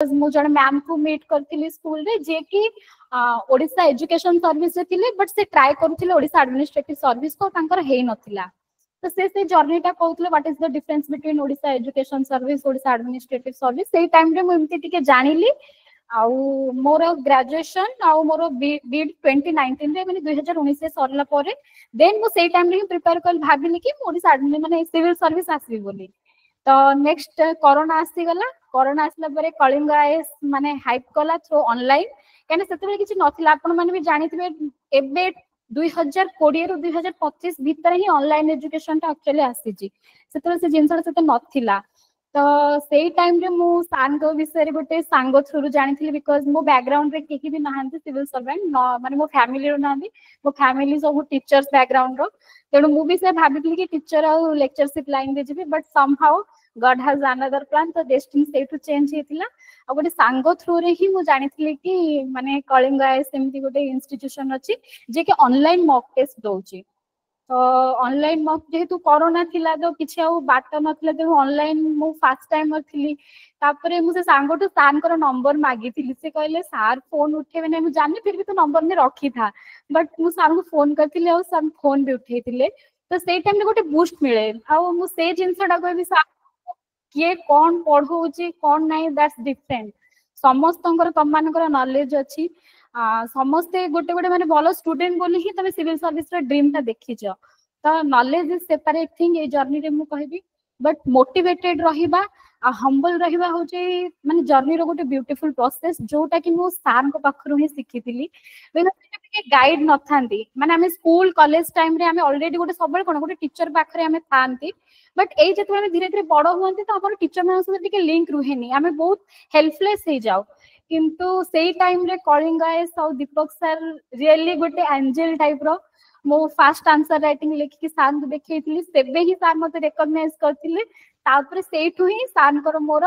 मु जन मैम को मीट करथिली स्कूल रे जे कि ओडिशा एजुकेशन सर्विस रे थिले बट से ट्राई करथिले ओडिशा एडमिनिस्ट्रेटिव सर्विस को तांकर हेई नथिला तो से जर्नी टा कहउतले what is the difference between Odisha education service Odisha administrative service सेही टाइम रे मु एमती टिके जानिली आउ मोर ग्रेजुएशन आउ मोर बीड 2019 रे माने 2019 से सरला परे देन मु सेही टाइम रे प्रिपेयर कर भाबिली कि ओडिशा माने सिविल सर्विस आसीबी बोली तो नेक्स्ट कोरोना आसी गला कोरोना आसला परे कलिंग आईएएस माने हाइप कला थ्रू ऑनलाइन कहने सेते किछि नथिला आपण माने भी जानिथिबे एबे 2020 रु 2025 भीतर ही ऑनलाइन एजुकेशन टा एक्चुअली आसीची सेते से जिंसर सेते नथिला तो सेही टाइम रे मु सांग विषय रे गोटे सांग थ्रू जानिथिली बिकॉज़ मो बैकग्राउंड रे केही भी नहांती सिविल सर्वेंट माने मो फैमिली रो नांदी मो फैमिली सब टीचर्स बैकग्राउंड रो तेणु मु भी से भाबिथिली कि टीचर आ लेक्चरशिप लाइन दे जिबी but somehow God has another plan तो destiny से to change हेतिला आ गोटे सांग थ्रू रे ही मु जानिथिली कि माने कलिंग आईएएस एमती गोटे इंस्टीट्यूशन अछि जे कि ऑनलाइन मॉक टेस्ट दोची तो ऑनलाइन मॉक जेहेतु कोरोना थिला तो किछि आ बाट नथिला तो ऑनलाइन मु फर्स्ट टाइम थिली तापरे मु से सांग तो सार कर नंबर मागी थिली से कहले सार फोन उठेबे नै मु जानि फिर भी तो नंबर ने रखी था बट मु सार को फोन करथिले आ सार फोन भी उठेथिले तो सेही टाइम रे गोटे बूस्ट मिले आ मु से जिंसडा को भी किए कौन पढ़ौची कौन नहीं दैट्स डिफरेंट समस्तंकर तम मानकर नॉलेज अछि समस्ते गोटे गोटे माने भलो स्टूडेंट बोली ही तमे सिविल सर्विस रे ड्रीम ता देखिछ तो knowledge is separate thing a journey रे मु कहबी बट मोटिवेटेड रहिबा आ हम्बल रहिबा होचे माने जर्नी रो गोटे ब्यूटीफुल प्रोसेस जोटा कि मु सार को पाखरु ही सिखितिली बिकॉज़ गाइड न थांती माने हमें स्कूल कॉलेज टाइम रे हमें ऑलरेडी गोटे सबल कोन गोटे टीचर पाखरे हमें थांती बट ए जेते हमें धीरे धीरे बड़ हुंती तो हमर टीचर मान से टिके लिंक रुहेनी हमें बहुत हेल्पलेस हे जाऊ किंतु सेही टाइम रे कलिंग आईएएस और दीपक सर रियली गोटे एंजल टाइप रो मो फास्ट आंसर राइटिंग लिखि कि सार को देखैतिली सेबे ही सार मते रिकॉग्नाइज करथिले तापर सेठु ही सार कर मोर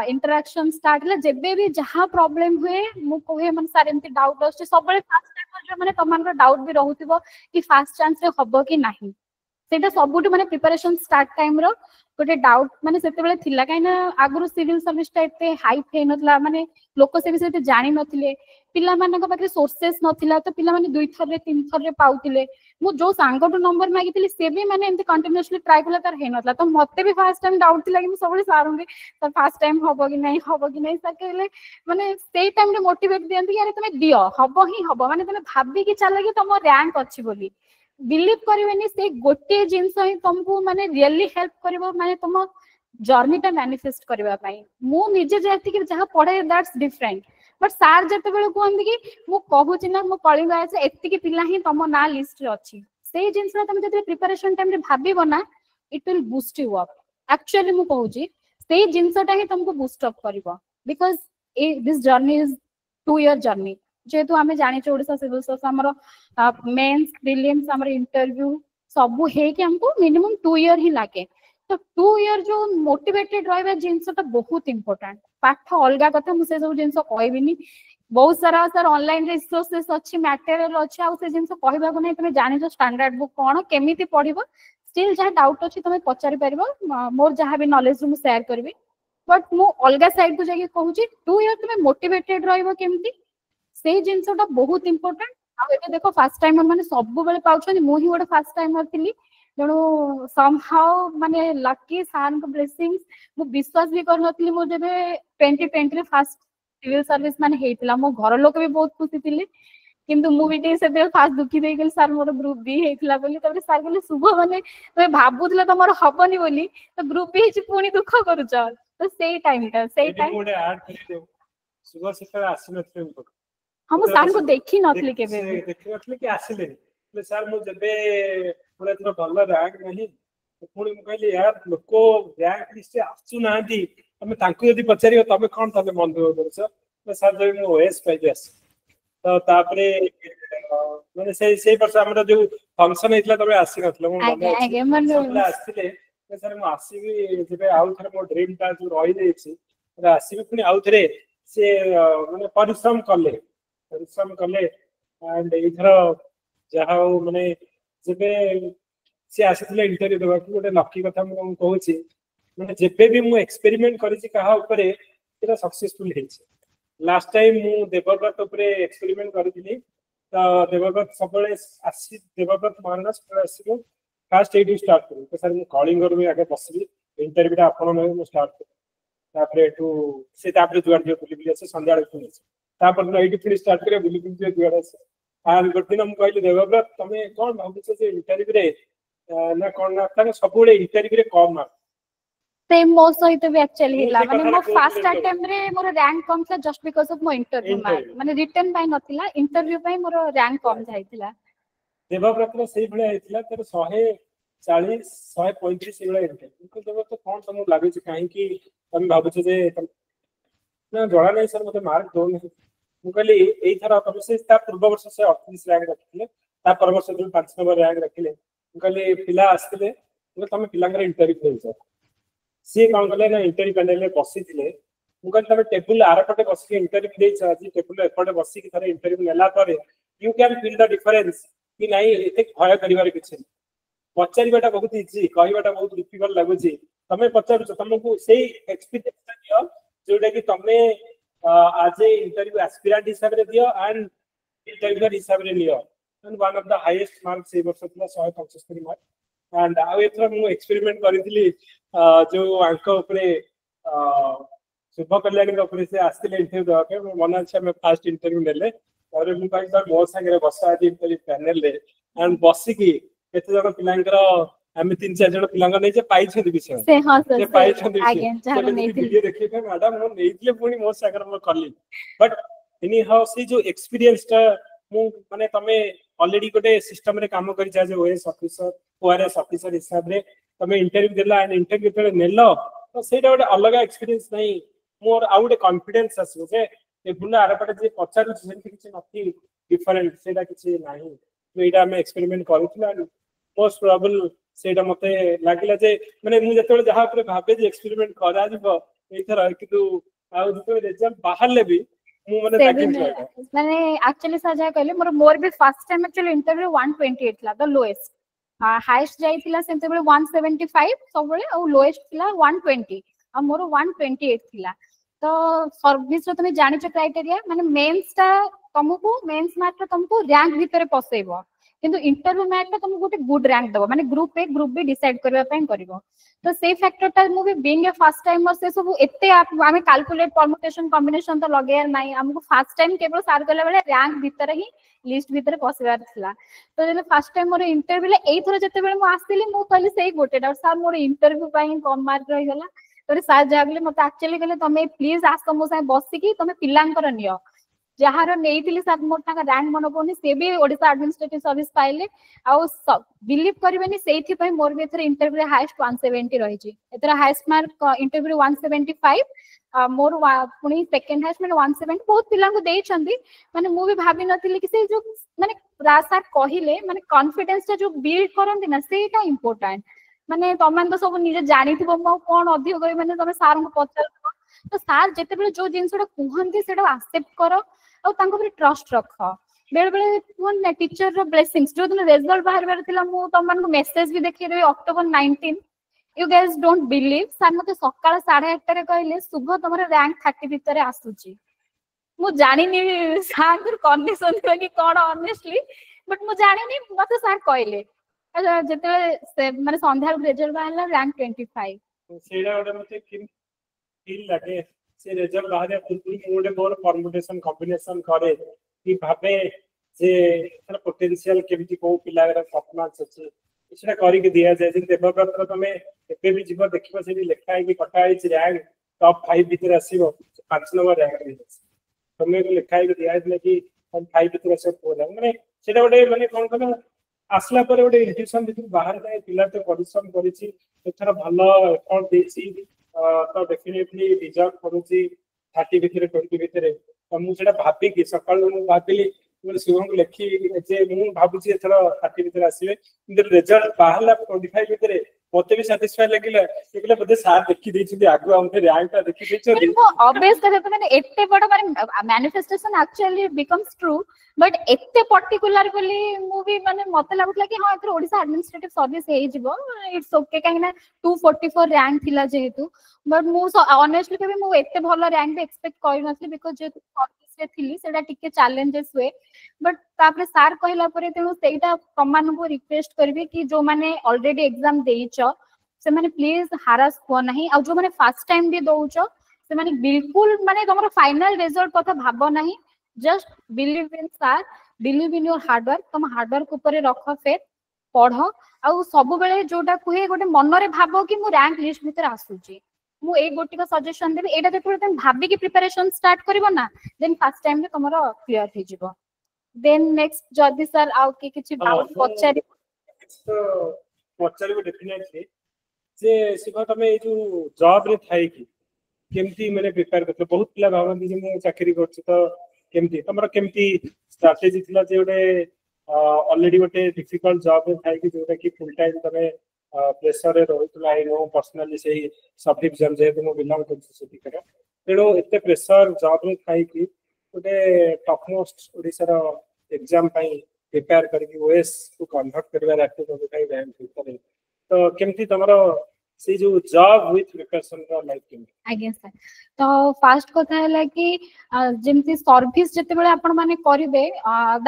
इंटरेक्शन स्टार्ट ले जेबे भी जहां प्रॉब्लम हुए मु कोहे मन सार एमती डाउट आछे सबले फास्ट टाइम जो माने तमानकर डाउट भी रहउतिबो कि फास्ट चांस रे हबो कि नाही सेटा सबुटु माने प्रिपरेशन स्टार्ट टाइम रो गोटे डाउट माने सेते बेले थिला काइना आगुरु सिविल सर्विस टा एते हाइप हे नथला माने लोक से विषय ते जानि नथिले पिला मानक पाखे सोर्सेस नथिला तो पिला माने दुई थर रे तीन थर रे पाउतिले मु जो सांगटो नंबर मागितिली से भी माने एमते कंटीन्यूअसली ट्राई कला तार हे नथला तो मते भी फर्स्ट टाइम डाउट थिला कि मु सबले सारुंगे तो फर्स्ट टाइम हबो कि नहीं सर कहले माने सेही टाइम रे मोटिवेट दियंती कि अरे तमे दियो हबो ही हबो माने तमे भाबी कि चला कि तमो रैंक अछि बोली बिलीव करिवेनी से गोटे जिंस ही तुमको माने रियली हेल्प करबो माने तुम जर्नी टा मैनिफेस्ट करबा पई मु निजे जेति कि जहां पढे दैट्स डिफरेंट बट सार जते बेले कोन कि मु कहूची ना मु कलिंग आईएएस एति कि पिला ही तम ना लिस्ट रे अछि से जिंस तुम जते प्रिपरेशन टाइम रे भाबीबो ना it will boost you up actually मु कहूची से जिंसटा ही तुमको बूस्ट अप करबो because this journey is 2 year journey जेतु हमें जानि छ ओडिसा सिविल सर्विस हमरो मेंस प्रीलिम्स हमरो इंटरव्यू सब हे कि हमको मिनिमम 2 ईयर ही लागे तो 2 ईयर जो मोटिवेटेड रहबा जिंस तो बहुत इंपोर्टेंट पाठ अलगा कथा मु से सब जिंस कहबिनी बहुत सारा सर ऑनलाइन रिसोर्सेस अछि मटेरियल अछि आ से जिंस कहबा को नै तमे जानि छ स्टैंडर्ड बुक कोन केमिति पढिबो स्टिल जहा डाउट अछि तमे पचारि परबो मोर जहा भी नॉलेज मु शेयर करबी बट मु अलगा साइड को जाके कहूची 2 ईयर तमे मोटिवेटेड रहबो केमिति से जिंसटा बहुत इंपोर्टेंट आ एबे देखो फर्स्ट टाइमर माने सब बेले पाउछन मु ही गोटे फर्स्ट टाइमर थिली जणो समहाउ माने लकी सान को ब्लेसिंग्स मु विश्वास भी कर नथली मु जेबे 2020 रे फर्स्ट सिविल सर्विस माने हेतिला मो घर लोक भी बहुत खुशी थिले किंतु मु भी से फास्ट दुखी दे गेल सर मोर ग्रुप बी हेतिला बोली तबे सर बोले शुभ माने तमे भाबुतला तमरो हबनी बोली तो ग्रुप बी हिची पुनी दुख करूछ तो सेही टाइम मोडे ऐड कर शुभ से आसी नथले हम सर को देखि नथले केबे देखि नथले कि आसिले ले सर मु जबे पुरा इतना भल रैंक नहीं पुणी मु कहली यार लोको रैंक लिस्ट से आसु नांदी तमे तांको यदि पचारियो तमे कोन तमे मन दुख करछ तो सर जब मु ओएस पाइस तो तापरे माने से वर्ष हमरा जो फंक्शन हेतला तमे आसी नथले मु मन आगे आसीले सर मु आसीबी जेबे आउ थरे मो ड्रीम ता जो रही जाई छी आसीबी पुणी आउ थरे से माने परिश्रम कले एंड इधर जहा माने जेबे से आसीले इंटरव्यू देबा गोटे लकी कथा मु कहूची माने जेबे भी मु एक्सपेरिमेंट करिछि कहा ऊपर ଏଟା सक्सेसफुल ହେଇଛି। लास्ट टाइम मु देवव्रत ऊपर एक्सपेरिमेंट करथिली तो देवव्रत सबले आसी देवव्रत महाराज आसीबो फास्ट एडी स्टार्ट करू तो सर मु कॉलिंग करू आगे बसली इंटरव्यू आपन नै मु स्टार्ट करू तापर एटू से तापर जुआर जे बुली बुली आसे संध्या रे तापर न एडी फिर स्टार्ट करे बुली बुली जे जुआर आसे आ गोटे दिन मु कहली देवव्रत तमे कोन भाबुछ जे इंटरव्यू रे ना कोन ना तमे सबले इंटरव्यू रे कम मार्क सेम मो सहित भी एक्चुअली हिला माने मो फर्स्ट अटेम्प्ट रे मोर रैंक कम था जस्ट बिकॉज़ ऑफ मो इंटरव्यू मार्क माने रिटन बाय नथिला इंटरव्यू बाय मोर रैंक कम जाइतिला देवव्रत रो सेही भले आइतिला तर 140 135 सेला इंटरव्यू को देव तो कोन तुम लागै छै काहे कि हम भाबु छै जे ना जणा नै सर मते मार्क दो नै मु कहली एई थरा तुम से ता पूर्व वर्ष से 38 रैंक रखिले ता पर वर्ष 5 नंबर रैंक रखिले मु कहली पिला आस्तिले तुम पिला कर इंटरव्यू देछ सी कौन कले ना इंटरव्यू पैनल में बसी थिले मु कहली तमे टेबल आर पटे बसी इंटरव्यू देछ आज टेबल एपटे बसी कि थरे इंटरव्यू नेला परे you can feel the difference कि नहीं एते भय करिवार किछ पचारिबाटा बहुत इजी कहिबाटा बहुत डिफिकल्ट लागुची तमे पचारुछ तुमको सेही एक्सपीरियंस दियो जोटा कि तमे आज इंटरव्यू एस्पिरेंट हिसाब रे दियो एंड इंटरव्यूअर हिसाब रे लियो and one of the highest mark से वर्ष थिला 175 मार्क एंड आ एथरा मु एक्सपेरिमेंट करिथिली जो अंक ऊपर शुभ कल्याण के ऊपर से आस्तिले इंटरव्यू दवा के मन अच्छा मैं फर्स्ट इंटरव्यू नेले और मु कहि सर मो संगे बसा आज इंटरव्यू पैनल रे एंड बसी की केते जण पिलांकर हम 3-4 जण पिलांग नै जे पाइ छै विषय से हां सर से पाइ छै आगे जहां नै वीडियो देखि के मैडम मो नेइले पुनी मो सागर मो करली बट एनी हाउ से जो एक्सपीरियंस ता मु माने तमे ऑलरेडी गोटे सिस्टम रे काम करि जा जे ओएस ऑफिसर ओआरएस ऑफिसर हिसाब रे तमे इंटरव्यू देला एंड इंटरव्यू पे नेलो तो सेटा गोटे अलग एक्सपीरियंस नै मोर आ गोटे कॉन्फिडेंस आसो जे ए बुला आरपटे जे पचारु सेंति किछि नथि डिफरेंट सेटा किछि नाही तो एटा हम एक्सपेरिमेंट करितला मोस्ट प्रोबेबल सेटा मते लागिला जे माने मु जतले जहा पर भाबे जे एक्सपेरिमेंट करा जिवो एथरा कितु आ जतले रिजल्ट बाहर लेबी मु माने ताकिन माने एक्चुअली सर जा कहले मोर भी फर्स्ट टाइम एक्चुअली इंटरव्यू 128 ला द लोएस्ट हाईएस्ट जाइतिला सेंते बेले 175 सब बेले और लोएस्ट थिला 120 आ मोर 128 थिला तो सर्विस रो तने जानि छ क्राइटेरिया माने मेंस ता तुमको मेंस मार्क तुमको रैंक भीतर पसेइबो किंतु इंटरव्यू मार्क तुमको गोटे गुड रैंक दबो माने group A group be decide करबा पय करिवो तो से फैक्टर ता मु भी बीइंग ए फर्स्ट टाइमर से सब एते आमे कैलकुलेट परमुटेशन कॉम्बिनेशन तो लगेयर नाही हमको फर्स्ट टाइम केवल सार गले बेले रैंक भीतर ही लिस्ट भीतर पसेबार थिला तो जेले फर्स्ट टाइम मोर इंटरव्यू ले एई थरो जते बेले मु आस्तिली मु कहली सेही गोटे डाउट सर मोर इंटरव्यू पय कम मार्क रहि गला तो सर जागले मते एक्चुअली कहले तमे प्लीज आसो मो साय बसी की तमे पिलांकर नियो जहार नेइतिली सर मोर ताका रैंक मन पनी से भी ओडिसा एडमिनिस्ट्रेटिव सर्विस पाइले आ बिलीव करबेनी सेठी पय मोर भी एथरे इंटरव्यू हाईएस्ट 170 रही छी एथरा हाईएस्ट मार्क इंटरव्यू 175 मोर पुनी सेकंड हाईएस्ट माने 170 बहुत पिला को देई छंदी माने मु भी भाबी नथिली कि से जो माने रासा कहिले माने कॉन्फिडेंस ता जो बिल्ड करंती ना सेटा इंपोर्टेंट माने तमन तो सब निजे जानिथिबो मो कोन अधिक गई माने तमे सार को पचार तो सार जेते बेले जो जिंसडा कुहंती सेटा एक्सेप्ट करो और तांको पर ट्रस्ट रख बेले बेले कोन ना टीचर रो ब्लेसिंग्स जो दिन रिजल्ट बाहर बार थिला मु तमन को मेसेज भी देखि देबी October 19 you guys don't believe sir मते सकाळ 8:30 रे कहले शुभ तमरे रैंक 30 भीतर आसुची मु जानि नि सार कंडीशन कि कोन ऑनेस्टली बट मु जानि नि मते सर कहले जेते माने संध्या रिजल्ट बाहरला रैंक 25 सेडा ओडे मते फील लागे से रिजल्ट बाहर पूर्व मोडे मोर परमुटेशन कॉम्बिनेशन करे कि भाबे जे एथरा पोटेंशियल केमति को पिलागर परफॉर्मेंस अछि इछरा करी के दिया जाय जे देवव्रत तमे एपे भी जीव देखिबो से लिखा है कि कटा है रैंक टॉप 5 भीतर आसीबो 5 नंबर रैंक रे तमे को लिखा है कि दिया है कि हम 5 भीतर से पोला माने सेटा ओडे माने कोन कोन आसला पर ओडे इंट्यूशन भीतर बाहर जाय पिला तो परिश्रम करिछि एथरा भलो एफर्ट देछि तो डेफिनेटली रिजल्ट करूची 30 भीतर 20 भीतर तो मु सेटा भाबी कि सकाळ मु भाबिली मोर शिवम को लेखी जे मु भाबुची एथरा 30 भीतर आसीबे किंतु रिजल्ट बाहरला 25 भीतर मते भी सैटिस्फाई लगिला एकले बदे सार देखि दैछि आगु हमते रैंक ता देखि दैछि वो ऑब्वियस कहते माने एते बड़ माने manifestation actually becomes true but एते पर्टिकुलर बोली मु भी माने मते लागुतला कि हां एथर ओडिसा एडमिनिस्ट्रेटिव सर्विस हे जिवो इट्स ओके काहे ना 244 रैंक थिला जेहेतु बट मु ऑनेस्टली कहबे मु एते भलो रैंक भी एक्सपेक्ट करि नथली बिकॉज़ जे सर्विस रे थिली सेटा टिके चैलेंजेस हुए बट तापरे सार कहला परे तेनु सेटा कमान को रिक्वेस्ट करबे कि जो माने ऑलरेडी एग्जाम देइचो से माने प्लीज हारास हो नहीं और जो माने फर्स्ट टाइम भी दउचो से माने बिल्कुल माने तमरो फाइनल रिजल्ट पता भाबो नहीं just believe in sir believe in your hard work तुम हार्ड वर्क ऊपर रख फेथ पढ़ो आ सब बेले जोटा कुहे गोटे मन रे भाबो कि मु रैंक लिस्ट भीतर आसुची मु ए गोटी का सजेशन देबी एटा जेतबे तुम भाबी कि प्रिपरेशन स्टार्ट करबो ना देन फर्स्ट टाइम रे तमरो क्लियर हे जिवो देन नेक्स्ट जदी सर आउ कि किछि डाउट पचारि तो पचारि डेफिनेटली जे सिवा तमे ए जो जॉब रे थाई कि केमती मैंने प्रिपेयर करते बहुत पिला भावना जे मु चाकरी करछि तो केमती तमरा केमती स्ट्रेटजी थिला जे ओडे ऑलरेडी गोटे डिफिकल्ट जॉब रे थाई कि जोटा कि फुल टाइम तमे प्रेशर रे रहतला आई नो पर्सनली से सब डिवीजन जे तुम बिलोंग करछि सेठी करे तेडो एते प्रेशर जॉब रे थाई कि गोटे टॉप मोस्ट ओडिसा रो एग्जाम पई प्रिपेयर करके ओएस को कन्वर्ट करबा राखते तो काही रैंक भीतर तो केमती तमरो से जो जॉब विथ प्रिपरेशन का लाइफ केमती आगे सर तो फास्ट कथा है कि जेमती सर्विस जते बेले आपण माने करिवे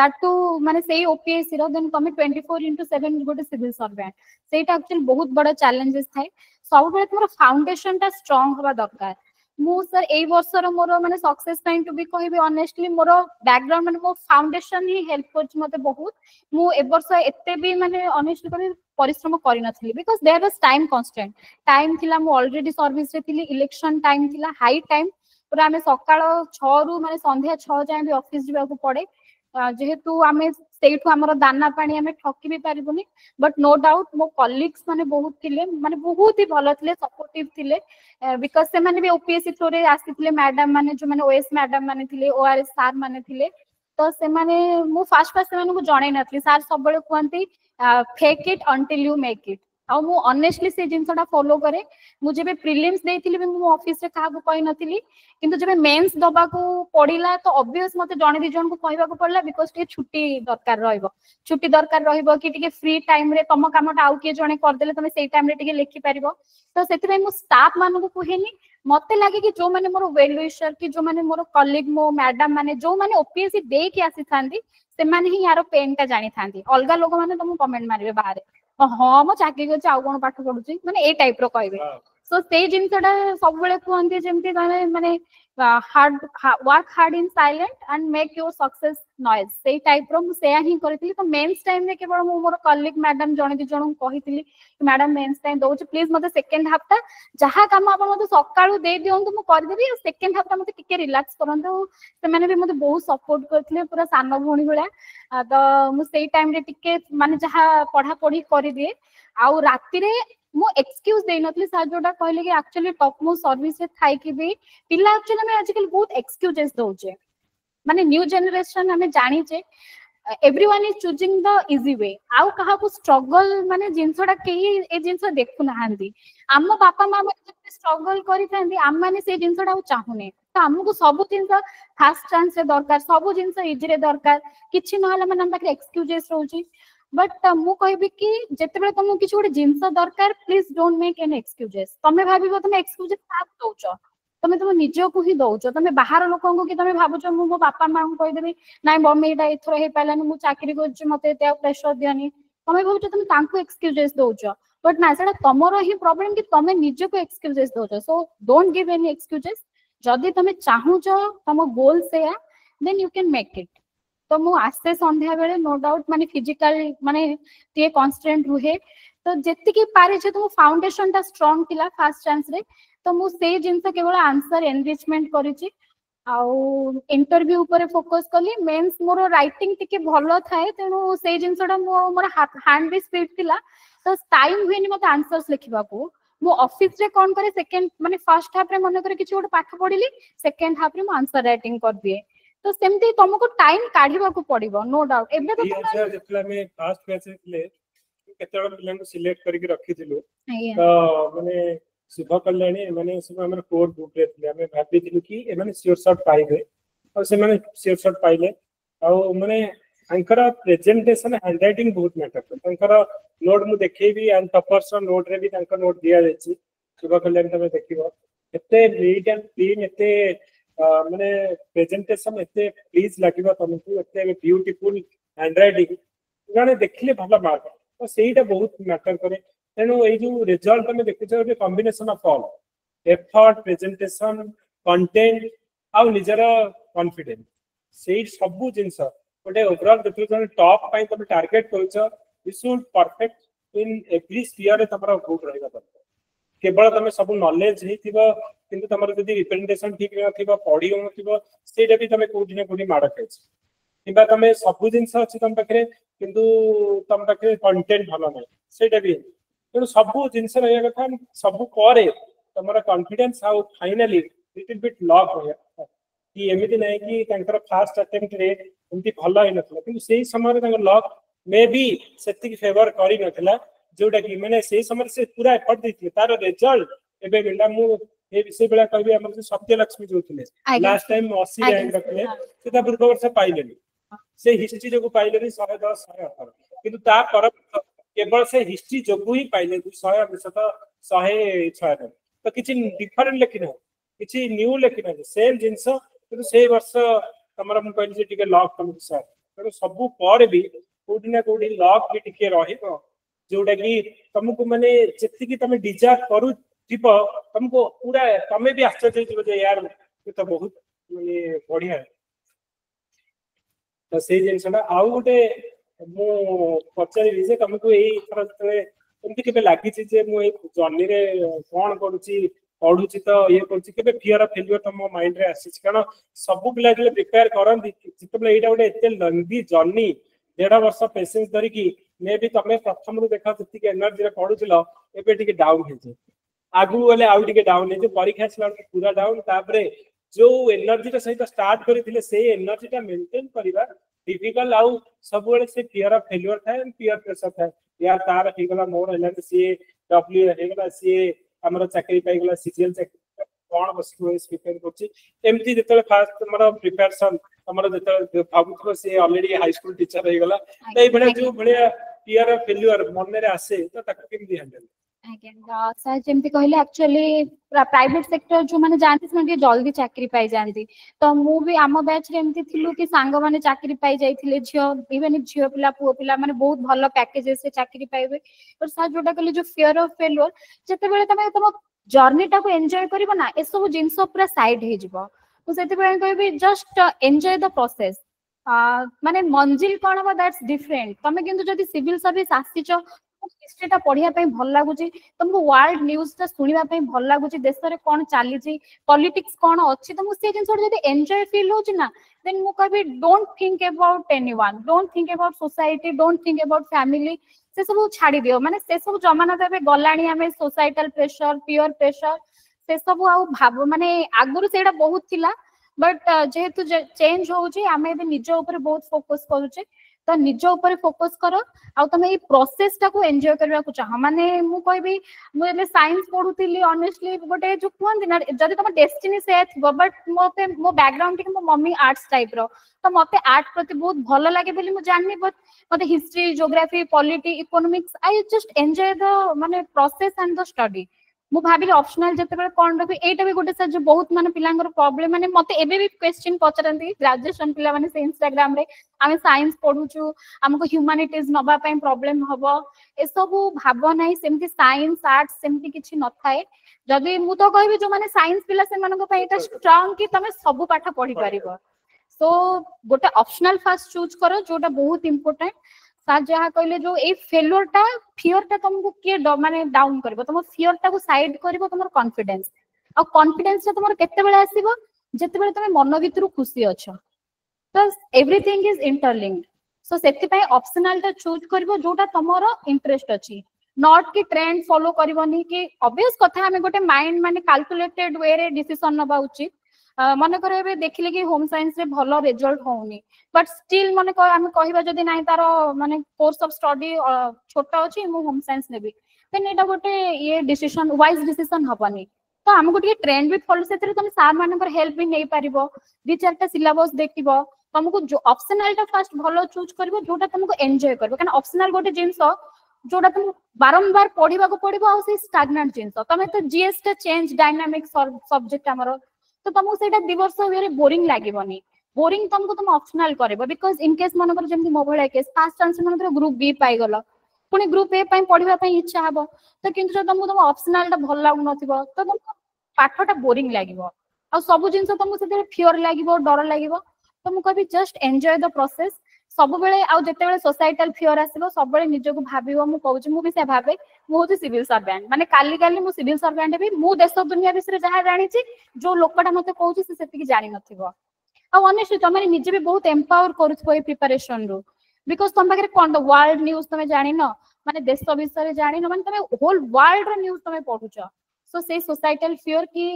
दैट टू माने सेही ओपीएससी रो देन तमे 24/7 गोटे सिविल सर्वेंट सेटा एक्चुअली बहुत बड़ा चैलेंजेस थाए सब बेले तमरो फाउंडेशन ता स्ट्रांग होबा दरकार मु सर ए वर्ष रो मोर माने सक्सेस टाइम टू बी कहबी ऑनेस्टली मोर बैकग्राउंड माने मो फाउंडेशन ही हेल्प करछ मते बहुत मु ए वर्ष एते भी माने ऑनेस्टली कहबी परिश्रम करि नथली because there was time constant time थिला मु ऑलरेडी सर्विस रे थिली इलेक्शन टाइम थिला हाई टाइम पूरा हमें सकाळ 6 रु माने संध्या 6 जाय भी ऑफिस जिबा को पड़े जेहेतु आमे सेठु हमर दाना पानी हमें ठकी भी पारिबुनी बट नो डाउट मो कलीग्स माने बहुत थिले माने बहुत ही भलो थिले सपोर्टिव थिले बिकॉज़ से माने भी ओपीएससी थ्रू रे आसीथिले मैडम माने जो माने ओएस मैडम माने थिले ओआरएस सर माने थिले तो से माने मु फास्ट फास्ट माने को जणै नथली सर सब बेले कहंती fake it until you make it आ मु ऑनेस्टली से जिंसटा फॉलो करे मु जेबे प्रीलिम्स देथिली मु ऑफिस रे काहा को कहि नथिली किंतु जेबे मेंस दबा को पडिला तो ऑब्वियस मते जणे दि जण को कहबा को पडला बिकॉज़ टे छुट्टी दरकार रहइबो कि टिके फ्री टाइम रे तम कामटा आउ के जणे कर देले तमे सेई टाइम रे टिके लिखि परिबो तो सेति मु स्टाफ मानको कहेनी मते लागे कि जो माने मोर वेल विशर कि जो माने मोर कलीग मो मैडम माने जो माने ओपीएससी दे के आसी थांदी से माने ही यारो पेन ता जानि थांदी अलगा लोग माने तुम कमेंट मारिबे बाहर हां मो चाकरी करछ आउ कोन पाठ पढुची माने ए टाइप रो कहबे सो से जिंसटा सब बेले कहंती जेमती माने hard work hard in silent and make your success noise से टाइप रो मु सेया ही करथिली तो मेंस टाइम रे केवल मु मोर कलीग मैडम जणे दि जण कहिथिली कि मैडम मेंस टाइम दोछ प्लीज मते सेकंड हाफ ता जहा काम आपण मते सकाळू दे दियंतु मु कर देबी सेकंड हाफ ता मते टिके रिलैक्स करंतु से माने भी मते बहुत सपोर्ट करथिले पूरा सानो भोणी भळा तो मु सेई टाइम रे टिके माने जहा पढा पढी करि दिए आउ राती रे मु एक्सक्यूज दे नथली सर जोटा कहले कि एक्चुअली टॉप मोस्ट सर्विस रे थाई कि भी पिला एक्चुअली में आजकल बहुत एक्सक्यूजेस दोचे माने न्यू जनरेशन हमें जानी छे everyone is choosing the easy way आउ कहा को स्ट्रगल माने जिंसडा केही ए जिंस देखु नाहंदी आम बापा मां माने स्ट्रगल करि थांदी आम माने से जिंसडा चाहुने तो हमको सब जिंस फास्ट चांस रे दरकार सब जिंस इजी रे दरकार किछि नहला माने हम पाखे एक्सक्यूजेस रहउची बट मु कहबी कि जते बेले तुमको किछ गोटे जिंस दरकार please don't make any excuses तमे भाबिबो तमे एक्सक्यूजेस आप दोउचो तमे तुम निजो को ही दोउचो तमे बाहर लोकन को कि तमे भाबुचो मु मो बापा मां को कहि देबी नाइ मम्मी एटा एथरो हे पालानी मु चाकरी करछ मते ते प्रेशर दियानी तमे भाबुचो तमे तांको एक्सक्यूजेस दोउचो बट ना सेटा तमरो ही प्रॉब्लम कि तमे निजो को एक्सक्यूजेस दोउचो so don't give any excuses जदी तमे चाहुचो तम गोल से then you can make it तो मु आसे संध्या बेले नो डाउट माने फिजिकल माने ते कांस्टेंट रुहे तो जेति की पारे जे तुम फाउंडेशन ता स्ट्रांग थिला फास्ट चांस रे तो मु से जिंस केवल आंसर एनरिचमेंट करिछि आउ इंटरव्यू ऊपर फोकस कली मेंस मोर राइटिंग टिके भलो थाए तेनु से जिंसडा मोर हैंड भी स्पीड थिला तो टाइम हुएनी मते आंसर्स लिखिबा को मु ऑफिस रे कोन करे सेकंड माने फर्स्ट हाफ रे मन करे किछि गोटे पाठ पढिली सेकंड हाफ रे मु आंसर राइटिंग कर दिए तो सेमती तुमको टाइम काढिबा को पड़िबो नो डाउट एबे तो जेतला में फास्ट मैसेज ले केते पिला सिलेक्ट करके रखिथिलु आज्ञा तो माने शुभ कल्याणी माने सब हमर कोर ग्रुप रे थिले हमें भाबिथिलु कि ए माने श्योर शॉट पाइबे और से माने श्योर शॉट पाइले आ माने अंकर प्रेजेंटेशन हैंडराइटिंग बहुत मैटर अंकर नोट मु देखैबी एंड टॉपर्स नोट रे भी अंकर नोट दिया जायछि शुभ कल्याणी तमे देखिबो एते नीट एंड क्लीन एते माने प्रेजेंटेशन एते प्लीज लागिबो तुमको एते ब्यूटीफुल हैंडराइटिंग गाने देखले भला मार्क तो सेटा बहुत मैटर करे तेणु ये जो रिजल्ट तुम देखुच combination of all effort presentation content आ निजर कॉन्फिडेंस से सब जिनस गोटे ओवरऑल जो टॉप पाई तुम टार्गेट करूछ you should perfect in every sphere तमरा गुड रहबा दरकार केवल तुम सब नॉलेज हेतिबो किंतु तमरा जदी रिप्रेजेंटेशन ठीक नथिबो पढियो नथिबो सेटा भी तुम कोठी न कोठी मार खाइछ किबा तुम सब जिनस अछि तुम पाखरे किंतु तुम पाखरे कंटेंट भलो नै सेटा भी तेणु सब जिनस रहा कथा सब पर तुम confidence how finally little bit luck हो कि एमती ना कि फास्ट अटेम्प्ट रे एमती भल ही नथिला किंतु सेही समय लक मे बी सेतिक फेवर करि नथिला जोटा कि माने सेही समय से पूरा एफर्ट देथिले तार रिजल्ट एबे मिला मु ए विषय बेला कहबी हमर जे सत्यलक्ष्मी जो थिले लास्ट टाइम 80 रैंक रखले सेटा पूर्व वर्ष पाइलेनी से हिस्ट्री जो पाइलेनी 110 118 किंतु ता पर केवल से हिस्ट्री जोगु ही पाइले 100% तो किछि डिफरेंट लेखिन किछि न्यू लेखिन सेम जिंस किंतु से वर्ष तमरा मु कहली जे टिके लॉक तुम सर तो सब पर भी कोठी ना कोठी लॉक भी टिके रहिबो जोटा कि तुमको माने जति कि तुम डिजर्व करू थिबो तुमको पूरा तमे भी आश्चर्य हो जे यार ये तो बहुत माने बढ़िया तो से जिनसटा आउ गोटे मु पचारि जे तुमको एई थर एमती केबे लागि छि जे मु ए जर्नी रे कोन करूची पढुची तो ये करूची केबे फियर ऑफ फेल्युअर तुम माइंड रे आसी कारण सब पिला जे प्रिपेयर करंदी जितबे एटा गोटे एते लंबी जर्नी 1.5 वर्ष पेशेंस धरि की मे भी तमे प्रथम रु देखा जति एनर्जी रे पढुचिलो एबे टिके डाउन हे जे आगु वाले आउ टिके डाउन हे जे परीक्षा छला पूरा डाउन तापरे जो एनर्जी रे सहित स्टार्ट करिथिले से एनर्जी टा मेंटेन करिबा डिफिकल्ट आउ सब बेले से फियर ऑफ फेल्युअर थाए फियर प्रेशर थाए या तार हेगला मोर हेला सी डब्ल्यू हेगला सी हमर चाकरी पाई गला सीजीएल चाकरी कोन बसिको प्रिपेयर करछि एमती जतले फास्ट हमर प्रिपरेशन हमर जतले भाबुथो से ऑलरेडी हाई स्कूल टीचर हे गला तै बडे जो बडे फियर ऑफ फेल्युअर मन रे आसे तो ताक केमदी हैंडल आज्ञा सर जेमती कहले एक्चुअली प्राइवेट सेक्टर जो माने जानती से जल्दी चाकरी पाई जानती तो मु भी आम बैच रे एमती थिलु कि सांग माने चाकरी पाई जाइथिले झियो इवन झियो पिला पुओ पिला माने बहुत भलो पैकेजेस से चाकरी पाइबे पर सर जोटा कहले जो फियर ऑफ फेल्युअर जते बेले तमे तम जर्नी टा को एन्जॉय करबो ना ए सब जिंस पूरा साइड हे जिवो तो सेते बेले कहबी जस्ट एन्जॉय द प्रोसेस माने मंजिल कोन बा दैट्स डिफरेंट तमे किंतु जदी सिविल सर्विस आसीचो हिस्ट्री टा पढ़िया पे भल लागुची तुमको वर्ल्ड न्यूज टा सुनिबा पे भल लागुची देश रे कोन चाली छी पॉलिटिक्स कोन अछि तुमको से जिंस जदी एन्जॉय फील होची ना देन मु कहबी don't think about anyone don't think about society don't think about family से सब छाड़ी दियो माने से सब जमाना तबे गलाणी हमें सोसाइटल प्रेशर पीयर प्रेशर से सब आउ भाव माने आगुरु सेडा बहुत थिला बट जेहेतु चेंज होउची हमें भी निज ऊपर बहुत फोकस करूचे तो निज ऊपर फोकस करो आ तुम ये प्रोसेस टा को एन्जॉय करबा को चाह माने मु कहबी मु एले साइंस पढुतिली ऑनेस्टली गोटे जो कहन ना जदी तुम डेस्टिनी से थबो बट मोते मो बैकग्राउंड टिक मो मम्मी आर्ट्स टाइप रो तो मते आर्ट प्रति बहुत भलो लागे बोली मु जाननी बट मते history geography polity economics I just enjoy the माने प्रोसेस एंड द स्टडी मु भाबिले ऑप्शनल जते बेले कोन रखि एटा भी गोटे सर जो बहुत माने पिलांगर प्रॉब्लम माने मते एबे भी क्वेश्चन पचरंती ग्रेजुएशन पिला माने से इंस्टाग्राम रे आमे साइंस पढुचु हमको ह्यूमैनिटीज नबा पई प्रॉब्लम हबो ए सब भाबो नाही सेमति साइंस आर्ट्स सेमति किछि न थाए जदी मु तो कहबी जो माने साइंस पिला से मानको पई एटा स्ट्रांग कि तमे सब पाठ पढी परिबो सो गोटे ऑप्शनल फर्स्ट चूज करो जोटा बहुत इंपोर्टेंट सर जहाँ कहले जो ए फेल्युअर टा फियर टा तुमको के माने डाउन करबो तुम फियर टा को साइड करबो तुमर कॉन्फिडेंस आ कॉन्फिडेंस टा तुमर केते बेले आसीबो जते बेले तुम मन भितरु खुशी अछो तो एवरीथिंग इज इंटरलिंक्ड सो सेति पई ऑप्शनल टा चूज करबो जोटा तुमर इंटरेस्ट अछि नॉट कि ट्रेंड फॉलो करबोनी कि ऑब्वियस कथा हमें गोटे माइंड माने कैलकुलेटेड वे रे डिसीजन नबा उचित मन कर देखिले कि होम साइंस रे भलो रिजल्ट होउनी बट स्टिल मन आम कहबा जदी नाही तार माने कोर्स ऑफ स्टडी छोट अछि मु होम साइंस नेबी देन एटा गोटे ये डिसीजन वाइज डिसीजन हबनी तो हमको टिके ट्रेंड भी फॉलो से तुम सार मानकर हेल्प भी नहीं पारिबो दि चारटा सिलेबस देखिबो तुमको जो ऑप्शनल टा फर्स्ट भलो चूज करबो जोटा तुमको एन्जॉय करबो कारण ऑप्शनल गोटे जिंस जोटा तुम बारंबार पढ़िबा को पड़िबो आ से स्टैग्नेंट जिंस तमे तो जीएस टा चेंज डायनामिक सब्जेक्ट हमरो तो तुमको सेटा 2 वर्ष वेरे बोरिंग लागिबोनी बोरिंग तुमको तुम ऑप्शनल करबो बिकॉज़ इन केस मनकर जेमति मोबाइल केस फास्ट चांस मनकर ग्रुप बी पाई गलो पुनी ग्रुप ए पई पढ़िबा पई इच्छा हबो तो किंतु जो तुमको तुम ऑप्शनल टा भल लागु नथिबो तो तुमको पाठटा बोरिंग लागिबो आ सब जिंस तुमको सेते फियर लागिबो डर लागिबो तो मु कहबी जस्ट एन्जॉय द प्रोसेस सब बेले आ जते बेले सोसाइटल फियर आसीबो सब बेले निजको भाबिबो मु कहूची मु भी से भाबे मु होती सिविल सर्वेंट माने काली काली मु सिविल सर्वेंट भी मु देश दुनिया विषय जहा जानि छी जो लोकटा मते कहूची से सेति की जानि नथिबो आ ऑनेस्टली तमे निजे भी बहुत एम्पावर करूथबो ए प्रिपरेशन रो बिकॉज़ तुम पाखे कोन द वर्ल्ड न्यूज़ तमे जानि न माने देश विषय जानि न माने तमे होल वर्ल्ड रो न्यूज़ तमे पढुछ सो से सोसाइटल फियर की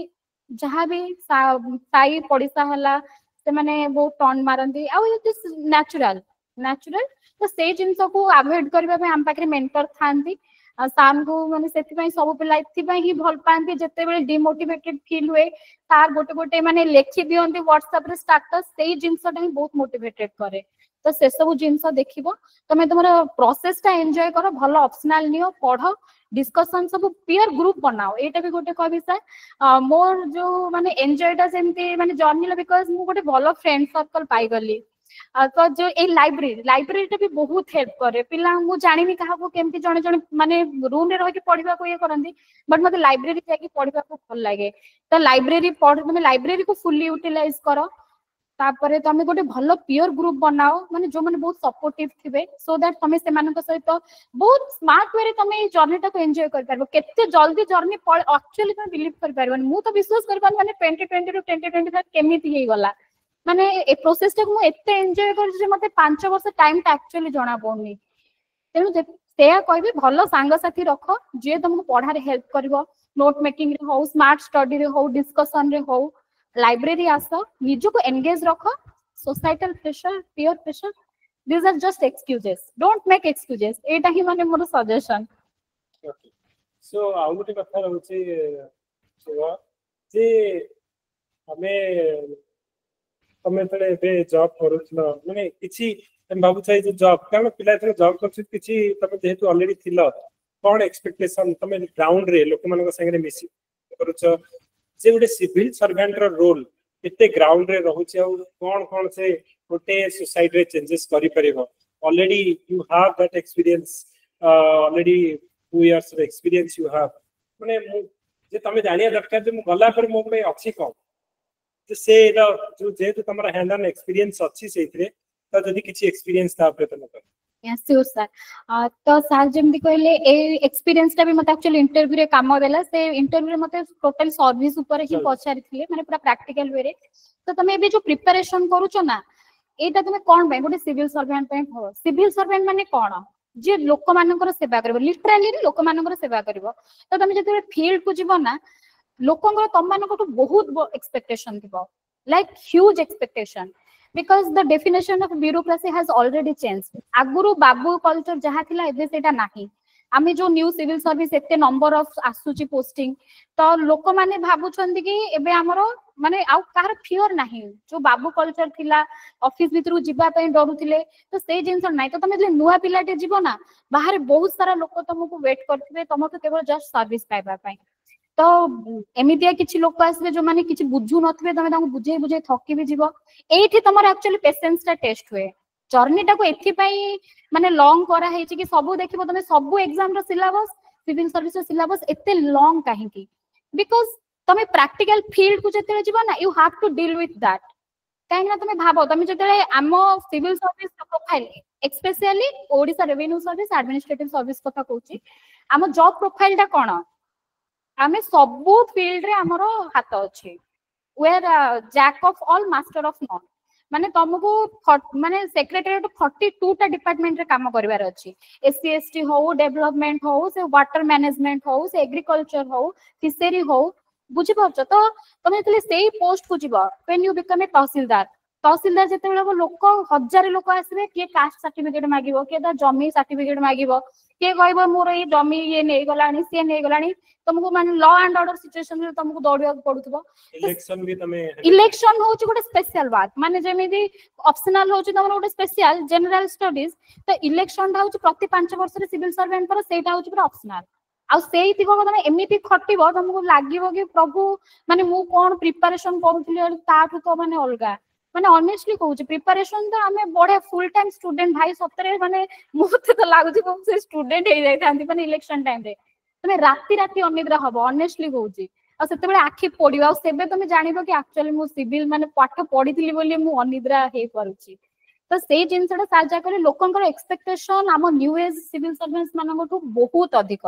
जहां भी साई पड़िसा हला से माने बहुत टर्न मारंदी आ इट इज नेचुरल तो से जिंस को अवॉइड करबा पे हम पाखे मेंटर थांती साम को माने सेति पई सब पिला इति पई ही भल पांती जते बेले डिमोटिवेटेड फील हुए तार गोटे गोटे माने लेखि दियंती व्हाट्सएप रे स्टेटस से जिंसटा ही बहुत मोटिवेटेड करे तो से सब जिंस देखिबो तमे तुम्हारा प्रोसेस टा एन्जॉय करो भलो ऑप्शनल नियो पढ़ो डिस्कशन सब पीयर ग्रुप बनाओ एटा भी गोटे कहबी सर मोर जो माने एन्जॉय टा सेमती माने जर्नी बिकॉज़ मु गोटे भलो फ्रेंड सर्कल पाई गली तो जो ए लाइब्रेरी टा भी बहुत हेल्प करे पिला मु जानिनी काहा को केमती जणे जणे माने रूम रे रह के पढिबा को ये करंदी बट मते लाइब्रेरी जाके पढिबा को भल लागे तो लाइब्रेरी पढ तुम लाइब्रेरी को फुली यूटिलाइज करो तापरे तमे गोटे भलो पियर ग्रुप बनाओ माने जो माने बहुत सपोर्टिव थिबे सो दैट तमे से मानक सहित बहुत स्मार्ट वे रे तमे ए जर्नी टा को एन्जॉय कर परबो केते जल्दी जर्नी एक्चुअली तमे बिलीव कर परबो मु तो विश्वास कर पान माने 2020 रो 2025 केमिति हे गला माने ए प्रोसेस टा को एते एन्जॉय कर जे मते 5 वर्ष टाइम टा एक्चुअली जणा पड़नी तेनु सेया कहबी भलो सांग साथी रखो जे तुमको पढ़ारे हेल्प करबो नोट मेकिंग रे हो स्मार्ट स्टडी रे हो डिस्कशन रे हो लाइब्रेरी आसो निजो को एंगेज रखो societal pressure peer pressure these are just excuses don't make excuses एटा ही माने मोर सजेशन सो आउ गोटे कथा रहउची जे हमें तमे तले बे जॉब करूछलो माने किछि हम बाबू चाहि जे जॉब कारण पिला तले जॉब करछि किछि तमे जेहेतु ऑलरेडी थिलो कोन एक्सपेक्टेशन तमे ग्राउंड रे लोक मानक संगे मिसी करूछ जे गोटे सिविल सर्वेंट रो रोल केते ग्राउंड रे रहउछि आ कोन कोन से गोटे सोसाइटी रे चेंजेस करि परिबो already you have that experience already 2 years of experience you have माने जे तमे जानिया दरकार जे मु गला पर मो पे अछि कोन जे से जो जेहेतु तमरा हैंड ऑन एक्सपीरियंस अछि सेइत्रे त जदी किछि एक्सपीरियंस था आपरे तमे यस श्योर सर तो सर जेमती कहले ए एक्सपीरियंस टा भी मते एक्चुअली इंटरव्यू रे काम देला से इंटरव्यू रे मते टोटल सर्विस ऊपर ही पछारी थिले माने पूरा प्रैक्टिकल वे रे तो तमे भी जो प्रिपरेशन करूछो ना एटा तमे कोन बे गोटे सिविल सर्वेंट पे हो सिविल सर्वेंट माने कोन जे लोक मानकर सेवा करबो लिटरली लोक मानकर सेवा करबो तो तमे जते फील्ड को जीवो ना लोकंगर तम मानकर बहुत एक्सपेक्टेशन थिबो like huge expectation because the definition of bureaucracy has already changed aguru babu culture jaha thila ebe seta nahi आमे जो न्यू सिविल सर्विस एते नंबर ऑफ आसुची पोस्टिंग तो लोक माने भाबु छंदी कि एबे हमरो माने आउ कार फियर नाही जो बाबू कल्चर थिला ऑफिस भीतर जिबा पय डरुथिले तो से जिंस नाही तो तमे जे नुवा पिलाटे जीवो ना बाहर बहुत सारा लोक तुमको वेट करथिबे तुमको केवल जस्ट सर्विस पाइबा पय तो एमितिया किछि लोक आसबे जो माने किछि बुझु नथबे तमे तांको बुझे बुझे थकी भी जीवो एठी तमर एक्चुअली पेशेंस टा टेस्ट हुए जर्नी टा को एथि पई माने लॉन्ग करा है कि सब देखिबो तमे सब एग्जाम रो सिलेबस सिविल सर्विस रो सिलेबस एते लॉन्ग काहे की बिकॉज़ तमे प्रैक्टिकल फील्ड को जते जीवो ना you have to deal with that काहे ना तमे भाबो तमे जते आमो civil service profile specially Odisha revenue service administrative service कथा कहूची आमो जॉब प्रोफाइल टा कोन आमे सबु फील्ड रे हमरो हाथ अछि where jack of all master of none माने तुमको माने सेक्रेटरीट 42 टा डिपार्टमेंट रे काम करिवार अछि एससी एसटी हो डेवलपमेंट हो से वाटर मैनेजमेंट हो से एग्रीकल्चर हो फिशरी हो बुझी पार्छ तो तमे जतले सेही पोस्ट को जीव व्हेन यू बिकम ए तहसीलदार जते लोक हजार लोक आसबे किए कास्ट सर्टिफिकेट मागिबो किए जमी सर्टिफिकेट मागिबो किए कहबो मोर ये जमी ये नहीं गलानी सी नहीं गलानी तुमको माने लॉ एंड ऑर्डर सिचुएशन रे तुमको दौड़िया पड़ुथबो इलेक्शन होची गोटे स्पेशल बात माने जेमिदी ऑप्शनल होची तमर गोटे स्पेशल जनरल स्टडीज तो इलेक्शन होची प्रति 5 वर्ष रे सिविल सर्वेंट पर सेटा होची पूरा ऑप्शनल आ सेही तिको तमे एमिति खटिबो तुमको लागिबो कि प्रभु माने मु कोन प्रिपरेशन करूथली ताठु तो माने अलगा माने ऑनेस्टली कहूँ प्रिपरेशन तो आम बढ़िया फुल टाइम स्टूडेंट भाई सतरे माने मुझे तो लगुच से स्टूडेंट हो जाती माने इलेक्शन टाइम रे तुम राति राति अनिद्रा हम ऑनेस्टली कहूँ आते आखि पड़ा आबे तुम जानव कि एक्चुअली मु सिविल माने पाठ पढ़ी बोली मु अनिद्रा हो पारुची तो से जिनसा साजा करे लोकंकर एक्सपेक्टेशन आम न्यू एज सिविल सर्वेंट्स मानकठू बहुत अधिक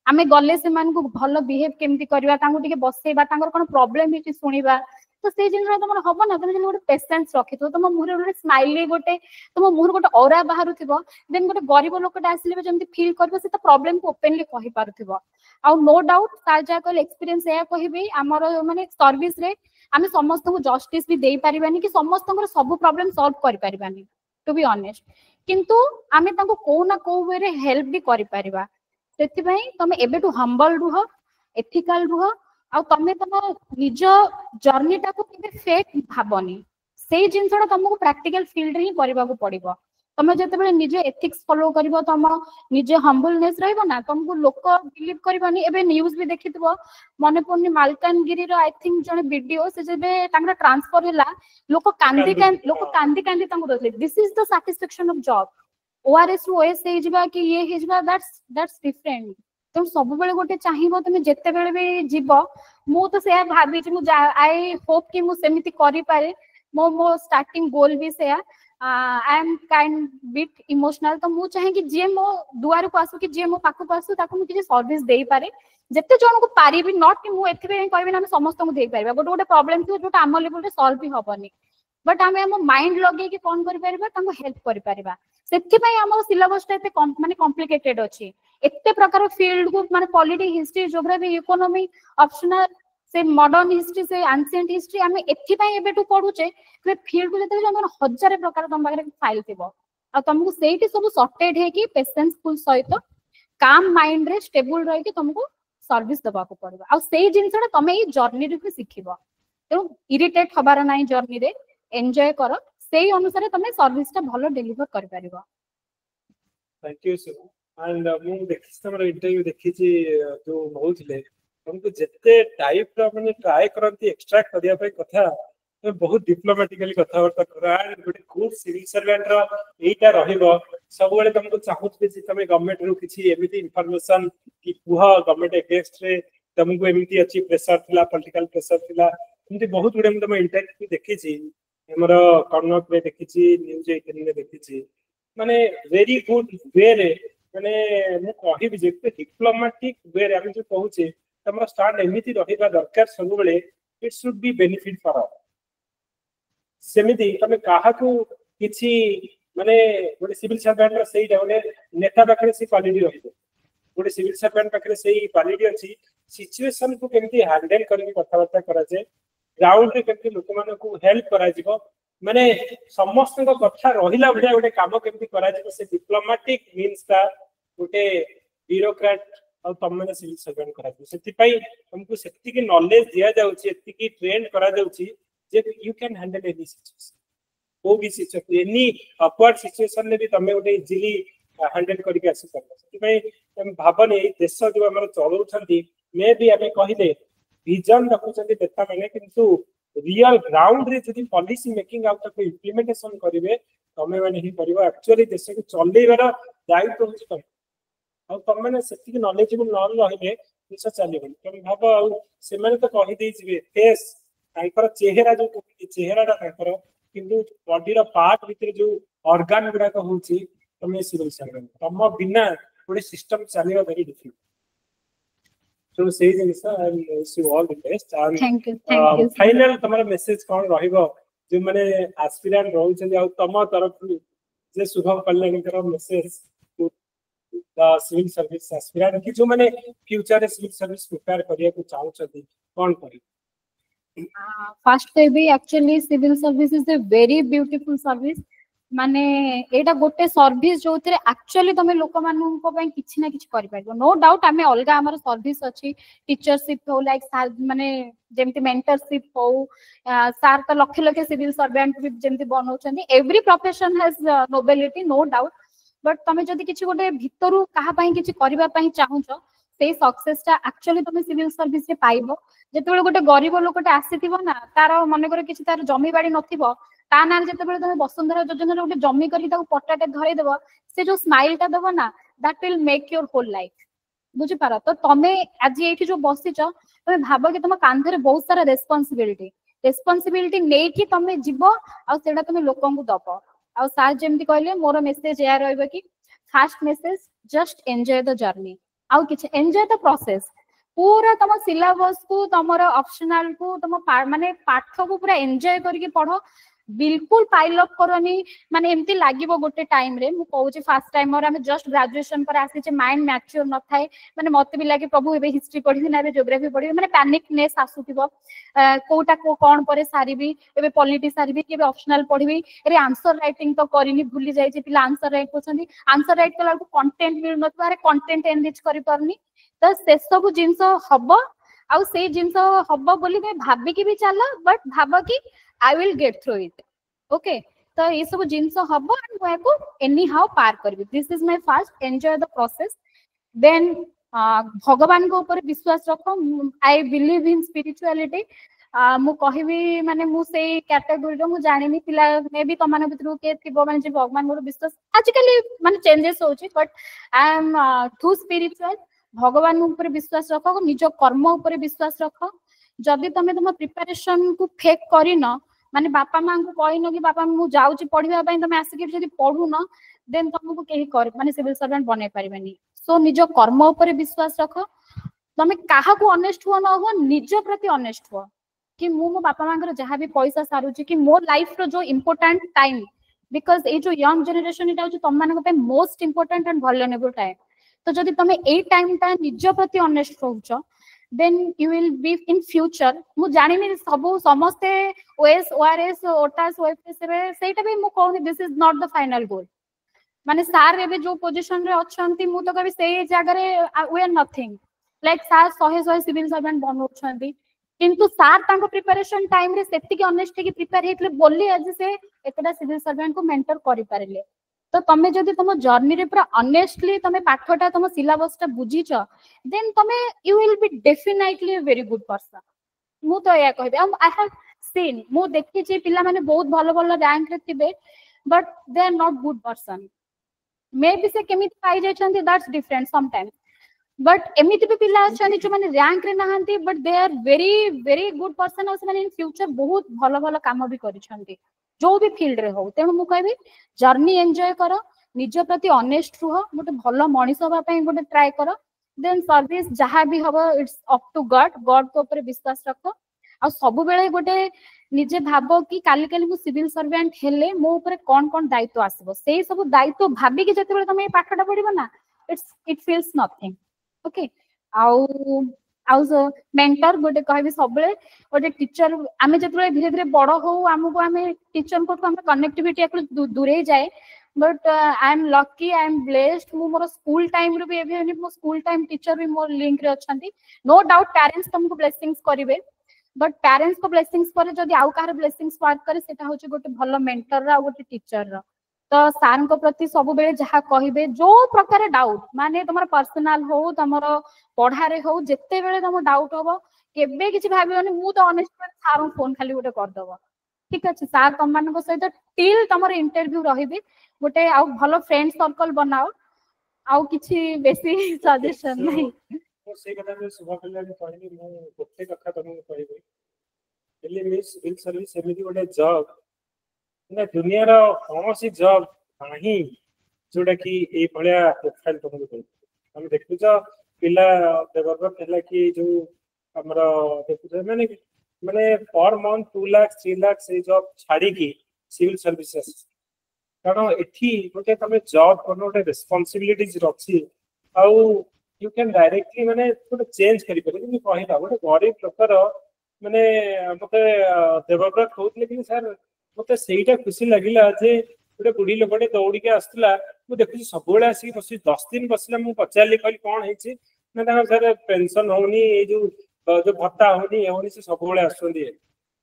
आमे गले से भल बिहेव केमती करवा बसैबा कौन प्रोब्लेम है शुणा तो से जिन तुम हम ना तुम गोटे पेसेंस रखी तुम मुहर गोटे स्माइली गोटे तुम मुहर गोटे औरा बाहर देन गोटे गरीब लोकटे आसिले जमी फिल कर तो प्रोब्लेम को ओपनली कहि पारुथिबो आ नो डाउट तार जा कल एक्सपीरियंस या कहबी हमर माने सर्विस रे आमे समस्त को जस्टिस भी देई परिबानी कि समस्त को सब प्रॉब्लम सॉल्व करि परिबानी टू बी ऑनेस्ट किंतु आमे ताको को ना को वे रे हेल्प भी करि परिबा सेति भाई तुम एबेटू हम्बल रुह एथिकल रुह आ तमे तम निज जर्नी टाको केबे फेक भाबनी से जिनसटा तुमको प्रैक्टिकल फील्ड रे ही करबा को पड़िबो तमे जते बेले निज एथिक्स फॉलो करबो तम निज हम्बलनेस रहइबो ना तुमको लोक बिलीव करबानी एबे न्यूज़ भी देखितबो मने पन्नी मालकानगिरी रो आई थिंक जने वीडियो से जेबे तांगा ट्रांसफर होला लोक कांदी कांदी तांको दोले this is the satisfaction of job ORS रो ओएस हे जिबा कि ये हे जिबा दैट्स डिफरेंट तुम सब बेले गोटे चाहिबो तुम जेते बेले भी जीव मु तो से भाबी छी मु आई होप कि मु सेमिति करि पारे मो स्टार्टिंग गोल भी से I am kind bit emotional तो मु चाहे कि जे मो दुआर को आसु कि जे मो पाखु को आसु ताको मु कि सर्विस देई पारे जेते जन को पारी भी नॉट कि मु एथिबे कहबे ना हम समस्त को देई पारबा गोटे गोटे प्रॉब्लम थियो जोटा हम लेवल रे सॉल्व भी होबनी बट आमे हम माइंड लगे कि कोन करि परबा ताको हेल्प करि परबा सेति पई हमर सिलेबस ता एते माने कॉम्प्लिकेटेड अछि एते प्रकार फील्ड को माने polity history geography economy optional से मॉडर्न हिस्ट्री से एंशिएंट हिस्ट्री आमे एथि पई एबेटू पढुचे कि फील्ड को जते हमर हजार प्रकार तम बागरे फाइल थिबो आ तुमको सेठी सब सॉर्टेड है कि पेशेंस फुल सहित काम माइंड रे स्टेबल रही कि तुमको सर्विस दबा को पड़बा आ सेही जिनसटा तमे ई जर्नी रे सिखिबो तो इरिटेट हबार नाही जर्नी रे एन्जॉय करो सेही अनुसार तमे सर्विस ता भलो डिलीवर कर परिबो थैंक यू सर एंड मु देखि हमर इंटरव्यू देखि छी जो बहुतले हमको जत्ते टाइप रा माने ट्राई करंती एक्सट्रैक्ट करिया पे कथा तो बहुत डिप्लोमेटिकली कथा वर्ता करा गोटे गुड सिविल सर्वेंट रो एटा रहिबो सब बेले तुमको चाहूत कि तमे गवर्नमेंट रो किछि एमिति इंफॉर्मेशन कि कुह गवर्नमेंट अगेंस्ट रे तुमको एमिति अछि प्रेशर थिला पॉलिटिकल प्रेशर थिला एमिति बहुत गुडे हम इंटरव्यू देखि छी हमर कॉर्नर पे देखि छी न्यूज़ 18 में देखि छी माने वेरी गुड वे रे माने मु कहि जे डिप्लोमेटिक वे रे हम जो कहूचे तमरा स्टार्ट एमिति रहिबा दरकार सब बेले it should be benefit for all सेमिति तमे काहा को किछि माने गोटे सिविल सर्वेंट रा सेही डाउने नेता पाखरे से क्वालिटी रहिबो गोटे सिविल सर्वेंट पाखरे सेही क्वालिटी अछि सिचुएशन को केमति हैंडल करके कथावार्ता करा जे ग्राउंड रे केमति लोक माने को हेल्प करा जिवो माने समस्त को कथा रहिला बढिया गोटे काम केमति करा जिवो से डिप्लोमेटिक मीन्स ता गोटे ब्यूरोक्रेट और तम माने सिविल सर्वेंट करा जिवो सेति पई हमको सेति की नॉलेज दिया जाउची सेति की ट्रेन करा जाउची जे you can handle any situation वो भी सिचुएशन एनी अपवर्ड सिचुएशन ने भी तमे गोटे इजीली हैंडल करके आसी परबो सेति पई हम भाबने देश जो हमर चलौ छथि मे भी हमें कहिले विजन रखुछथि नेता माने किंतु रियल ग्राउंड रे जदी पॉलिसी मेकिंग आउट तक इंप्लीमेंटेशन करिवे तमे माने ही परिबो एक्चुअली देश को चलेबार दायित्व होछि तम आ तम माने सेति की नॉलेजेबल न रहिले देश चलेबो तम भाबो आ से माने तो कहि देइ जिवे फेस ताइकर चेहरा जो चेहराटा ताइकर किंतु बॉडी रो पार्ट भीतर जो ऑर्गन गुडा को होछि तमे सिविल सर्वेंट तम बिना पूरे सिस्टम चलेबा very difficult so say this and wish you all the best and thank you final तमरा मेसेज कोन रहिबो जे माने एस्पिरेंट रहउ छै आ तम तरफ जे शुभ कल्याण कर message the civil service aspirant कि जो माने फ्यूचर सिविल सर्विस प्रिपेयर करिया को चाहू छथि कौन करी फर्स्ट कहबी actually civil service is a very beautiful service माने एटा गोटे सर्विस जो थे एक्चुअली तुम लोक मान किछि ना किछि करि परबो नो डाउट आमे अलगा हमर सर्विस अछि टीचरशिप हो लाइक सार माने जेमति मेंटरशिप हो सार तो लक्ष लक्ष सिविल सर्वेंट भी जेमति बनौछन्ती every profession has nobility no doubt but तुम जदि किछि गोटे भितरु कहा पई किछि करबा पई चाहुछो से सक्सेसटा एक्चुअली तुम सिविल सर्विस रे पाइबो जेतेबेले गोटे गरीब लोकटे आसीथिबो ना तार मन करे किछि तार जमी बाड़ी नथिबो ता नाल जेतेबेले तुम वसुंधरा योजना रे गोटे जमी करी ताको पट्टाटे धरै देबो से जो स्माइल टा देबो ना that will make your whole life बुझि पार तो तमे आज एठी जो बसिच तमे भाबो कि तुम कांधरे बहुत सारा रेस्पोंसिबिलिटी नै कि तमे जिवो आ सेडा तमे लोकन को दबो आ सार जेमति कहले मोर मेसेज या रहबो कि first message just enjoy the journey आउ किछ एन्जॉय द प्रोसेस पूरा तुम सिलेबस को तुम ऑप्शनल को तुम माने पाठ को पूरा एन्जॉय करके पढ़ो बिल्कुल पाइल अप करनी माने एमती लागिवो गोटे टाइम रे मु कहू छी फर्स्ट टाइम और हमें जस्ट ग्रेजुएशन पर आसी जे माइंड मैच्योर न थाए माने मते भी लागे प्रभु एबे हिस्ट्री पढी ना एबे ज्योग्राफी पढी माने पैनिकनेस आसुतिबो कोटा को कोन परे सारीबी एबे पॉलिटी सारीबी एबे ऑप्शनल पढीबी एरे आंसर राइटिंग तो करिनी भूली जाई जे पिला आंसर राइट करछंदी आंसर राइट कला को कंटेंट मिल नथवा अरे कंटेंट एनरिच करि परनी तो से सब जिंस हबो आउ से जिंस हबो बोली मैं भाबी कि भी चला बट भाबो कि I will get through it. Okay. तो ये सब जिंस हबो एंड मैं को एनी हाउ पार करबी this is my first enjoy the process then भगवान को ऊपर विश्वास रखो आई बिलीव इन स्पिरिचुअलिटी मु कहबी माने मु से कैटेगरी मु जानिनी पिला मे भी तमान भितरु के थिबो माने जे भगवान मोर विश्वास आजकल माने चेंजेस होची but I am too spiritual भगवान ऊपर विश्वास रखो निज कर्म ऊपर विश्वास रखो जदि तमे तुम प्रिपरेशन को फेक करिन माने बापा मां को कहिन कि बापा मु जाउची पढिबा पई तमे आसी कि जदि पढुन देन तुमको केही कर माने सिविल सर्वेंट बनै परिबेनी सो निज कर्म ऊपर विश्वास रखो तमे काहा को ऑनेस्ट हो न हो निज प्रति ऑनेस्ट हो कि मु मो बापा मां जहाँ भी पैसा सारुची कि मो लाइफ रो जो इम्पोर्टेंट टाइम बिकॉज ए जो यंग जनरेशन इटा तुम मान most important and vulnerable time तो जदि तमे ए टाइम ता निज प्रति honest होउचो then you will be in future मु जानिनी सब समस्ते ओएस ओआरएस ओटास ओएफएस रे सेटा भी मु कहनी this is not the final goal माने सार एबे जो पोजीशन रे अछंती मु तो कभी से जगह रे वी आर नथिंग लाइक सार 100 सिविल सर्वेंट बनौछंती किंतु सार तांको प्रिपरेशन टाइम रे सेति के ऑनेस्ट की प्रिपेयर हेतले बोली आज से एतडा सिविल सर्वेंट को मेंटर करि पारले तो तमे जदि तुम जर्नी रे पूरा ऑनेस्टली तमे पाठटा तुम सिलेबसटा बुझीछ देन तमे you will be definitely a very good person मु तो या कहबे आई हैव सीन मु देखि जे पिला माने बहुत भलो भलो रैंक रे थिबे but they are not good person may be से केमिति पाई जायछंती दैट्स डिफरेंट समटाइम्स बट एमिति भी पिला अछंती जो माने रैंक रे नहांती but they are very good person और माने इन फ्यूचर बहुत भलो भलो काम भी करिछंती जो भी फील्ड रे हो तेणु मु कहबी जर्नी एन्जॉय करो निज प्रति ऑनेस्ट रुह गोटे भलो मनीष होबा पई गोटे ट्राई करो देन सर्विस जहाँ भी हबो इट्स अप टू गॉड को ऊपर विश्वास रखो आ सब बेले गोटे निजे भाबो कि काली काली मु सिविल सर्वेंट हेले मो ऊपर कोन दायित्व आसीबो सेही सब दायित्व भाबी कि जते बेले तमे पाठटा पढिबो ना इट फील्स नथिंग ओके आउ आउ मेंटर गोटे कहबी सब बेले गोटे टीचर आमे जते धीरे धीरे बड़ हो हमको आमे टीचर को हम कनेक्टिविटी दूरे जाए but I am lucky I am blessed मु मोर स्कूल टाइम रे भी एभे मो स्कूल टाइम टीचर भी मोर लिंक रे अछंती नो डाउट पेरेंट्स तुमको ब्लेसिंग्स करिवे बट पेरेंट्स को ब्लेसिंग्स पर जदि आउ कार ब्लेसिंग्स वर्क करे सेटा होचे गोटे भलो मेंटर रा गोटे टीचर रा तो सार को प्रति सब बेले जहाँ कहिबे जो प्रकार डाउट माने तुमर पर्सनल हो तुमर पढ़ारे हो जेते बेले तुम डाउट होबो केबे किछि भाबियोनी मु तो ऑनेस्ट सार फोन खाली गोटे कर दबो ठीक अछि सार तुम मान को सहित टिल तुमर इंटरव्यू रहिबे गोटे आउ भलो फ्रेंड सर्कल बनाओ आउ किछि बेसी सजेशन नहीं तो से कथा में सुबह कल्याण कहली मु गोटे कथा तुमको कहबे एली मिस सिविल सर्विस एमिति गोटे जॉब ना दुनिया रो कौनसी जॉब नाही जोटा कि ए भलिया प्रोफाइल तुमको कहबे हम देखुछ पिला डेवलप हैला कि जो हमरा देखुछ माने माने पर मंथ 2 लाख 3 लाख से जॉब छाड़ी की सिविल सर्विसेज कारण एठी गोटे तमे जॉब कोनो गोटे रिस्पांसिबिलिटीज रखी आउ यू कैन डायरेक्टली माने गोटे चेंज करि पारे कि कहला गोटे गरीब लोकर माने मते देवव्रत कहउतले कि सर मते सेईटा खुशी लागिला जे गोटे बुढ़ी लोकटे दौड़ी के आसला मु देखुची सब बेले आसी बस 10 दिन बसला मु पचारली कहली कोन हेछि ना तार सर पेंशन होनी ए जो जो भत्ता होनी होनी से सब बेले आसुंदी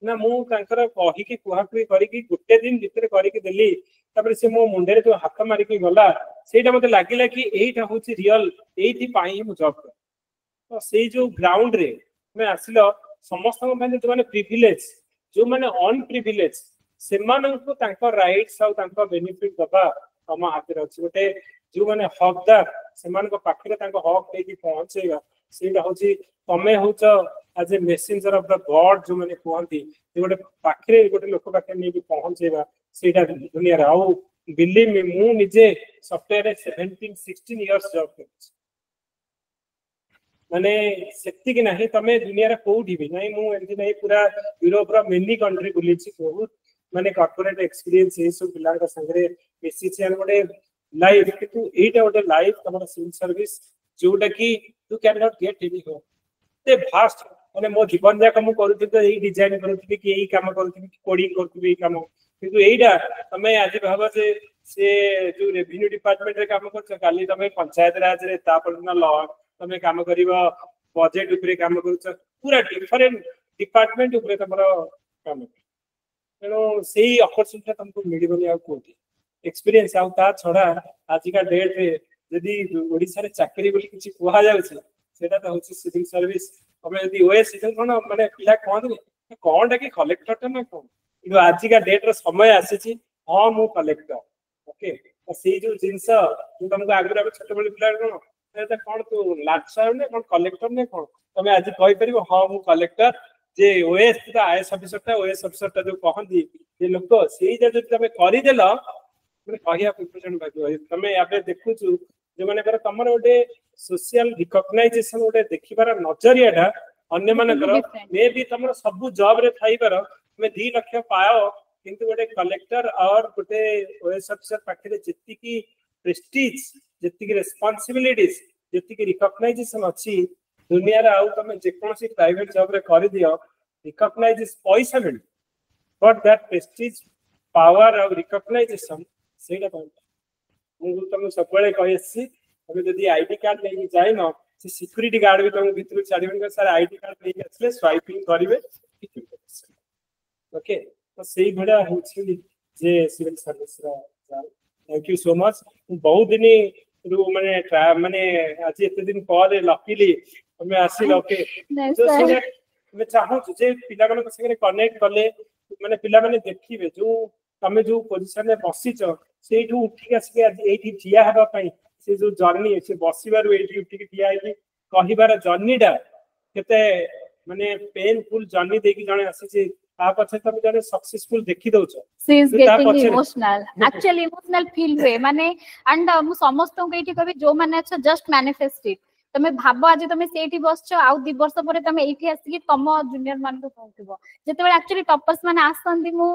ना मु तांकर कहि के कुहाकुई करी कि गुटे दिन भीतर करी के देली तापर से मो मुंडे जो हाथ मारी के गला सेटा मते लागिला कि एईटा होछि रियल एईथि पाई मु जॉब कर तो से जो ग्राउंड रे मैं आसिलो समस्त जो माने प्रिविलेज जो माने अनप्रिविलेज से राइट्स आउ बेनिफिट दबा तम हाथ में अच्छे गोटे जो माने हकदार से पाखे हक लेकिन पहुंचेगा सेटा हूँ तमें हूँ as a messenger of the god जो मैंने कहती गोटे पाखे गोटे लोक पाखे नहीं पहुंचेगा सेटा दुनिया आउ बिलीव मी मु निजे सॉफ्टवेयर 17-16 इयर्स जॉब कर माने सेति कि नहीं तमे दुनिया रे कोठी भी नहीं मु एंती नहीं पूरा यूरोप रा मेनी कंट्री बुली छी बहुत माने कॉर्पोरेट एक्सपीरियंस ए सब पिलार का संगरे बेसी छै गोटे लाइफ किंतु एटा गोटे लाइफ तमरा सिविल सर्विस जोटा कि you can not get any हो ते फास्ट माने मो जीवन जाक मु करूथि तो एई डिजाइन करूथि कि एई काम करूथि कि कोडिंग करूथि एई काम किंतु एइडा तमे आज भाबा से जो रेवेन्यू डिपार्टमेंट रे काम करछ काली तमे पंचायत राज रे तापर न लॉ तमे काम करिबा बजेट उपरे काम करछ पूरा डिफरेंट डिपार्टमेंट उपरे तमरो काम तेणु से अपॉर्चुनिटी तुमको मिलबनी आ कोठी एक्सपीरियंस आउ ता छड़ा आज का डेट रे यदि ओडिसा रे चाकरी बोली किछि कुहा जाउछ सेटा त होछि सिविल सर्विस हमें यदि ओएस सिविल कोन माने पिला कहत कोनटा कि कलेक्टर त ना कोन किंतु आज का डेट रे समय आसीछि हां मु कलेक्टर ओके से जो जिंस जो तुमको आगरा छोट बड़ी पिला कोन एटा कोन तू लाचा ने कोन कलेक्टर ने कोन तमे आज कहि परिबो हां मु कलेक्टर जे ओएस त आईएएस ऑफिसर ता जो कहंदी जे लोक सेई जे तमे करि देला माने कहिया प्रिपरेशन बाकी तमे याबे देखुछु जो माने कर तमर ओटे सोशल रिकॉग्नाइजेशन ओटे देखिबार नजरियाटा अन्य मानकर मे भी तमर सब जॉब रे थाइबार मे 2 लाख पाओ किंतु गोटे कलेक्टर और गोटे ओएस ऑफिसर पाखे जेति की प्रेस्टीज जेति की रिस्पांसिबिलिटीज जेति की रिकॉग्नाइजेशन अछि दुनिया रे आउ तमे जे कोनसी प्राइवेट जॉब रे कर दियो रिकॉग्नाइजेस पैसा मिल बट दैट प्रेस्टीज पावर और रिकॉग्नाइजेशन सेटा पॉइंट मु तुम सब बेले कहसी तमे जदी आईडी कार्ड लेके जाय न से सिक्योरिटी गार्ड भी तुम भीतर छाड़िबन सर आईडी कार्ड लेके आसले स्वाइपिंग करिवे ओके तो सही भड़ा होछि जे सिविल सर्विस रा थैंक यू सो मच बहुत दिन रु माने आज एते दिन पर लकीली हमें आसी ओके मैं चाहूँ जे पिला मन संगे कनेक्ट कले माने पिला माने देखिबे जो तमे जो पोजीशन में बसिच सेठू उठी आसी आज एठी ठिया हबा पई से जो जर्नी से बसिबार एठी उठी के ठिया आइ कहिबार जर्नीटा केते माने पेनफुल जर्नी देखि जने आसी जे आ पछे तमे जने सक्सेसफुल देखि दउछ she is getting emotional actually emotional feel हुए माने एंड मु समस्त को एठी कभी जो माने अच्छा जस्ट मैनिफेस्ट इट तमे भाबो आज तमे सेठी बसछ आउ 2 वर्ष परे तमे एठी आसी कि तम जूनियर मान को कहथिबो जेतेबे एक्चुअली टॉपर्स माने आसंदी मु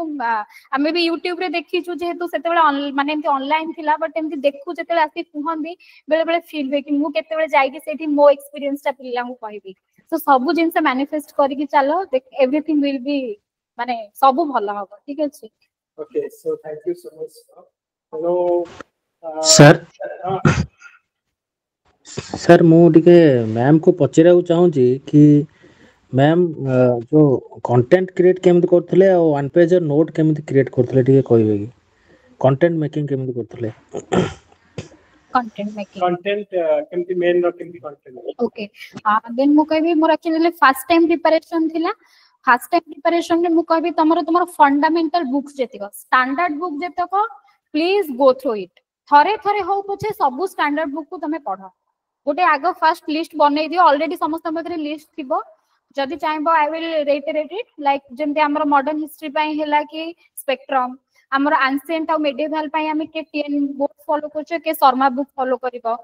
हमें भी YouTube रे देखि छु जेहेतु सेतेबे माने एमती ऑनलाइन थिला बट एमती देखु जेतेबे आसी कहंदी बेले बेले फील वे कि मु केतेबे जाई कि सेठी मो एक्सपीरियंस ता पिल्ला को कहबी तो सब जिंस मैनिफेस्ट करी कि चलो एवरीथिंग विल बी माने सब भलो हो ठीक अछि okay so thank you so much hello sir sir मु टिके मैम को पचरा चाहूँ कि मैम जो कंटेंट क्रिएट केमति करथले और वन पेज नोट केमति क्रिएट करथले टिके कहबे कि कंटेंट मेकिंग केमति करथले कंटेंट केमति मेन नोट केमति कंटेंट ओके देन मु कहबी मोर एक्चुअली फर्स्ट टाइम प्रिपरेशन थिला फर्स्ट टाइम प्रिपरेशन रे मु कहबी तमरो फंडामेंटल बुक्स जेतिको स्टैंडर्ड बुक जेतको प्लीज गो थ्रू इट थरे थरे हो पछे सब स्टैंडर्ड बुक को तमे पढो गोटे आगो फर्स्ट लिस्ट बनै दियो ऑलरेडी समस्त बकरे लिस्ट थिबो जदी चाहबो आई विल रेटरेट इट लाइक जेमते हमर मॉडर्न हिस्ट्री पई हैला कि स्पेक्ट्रम हमर एंशिएंट और मेडिवल पई हम के टीएन बुक फॉलो करछो के शर्मा बुक फॉलो करबो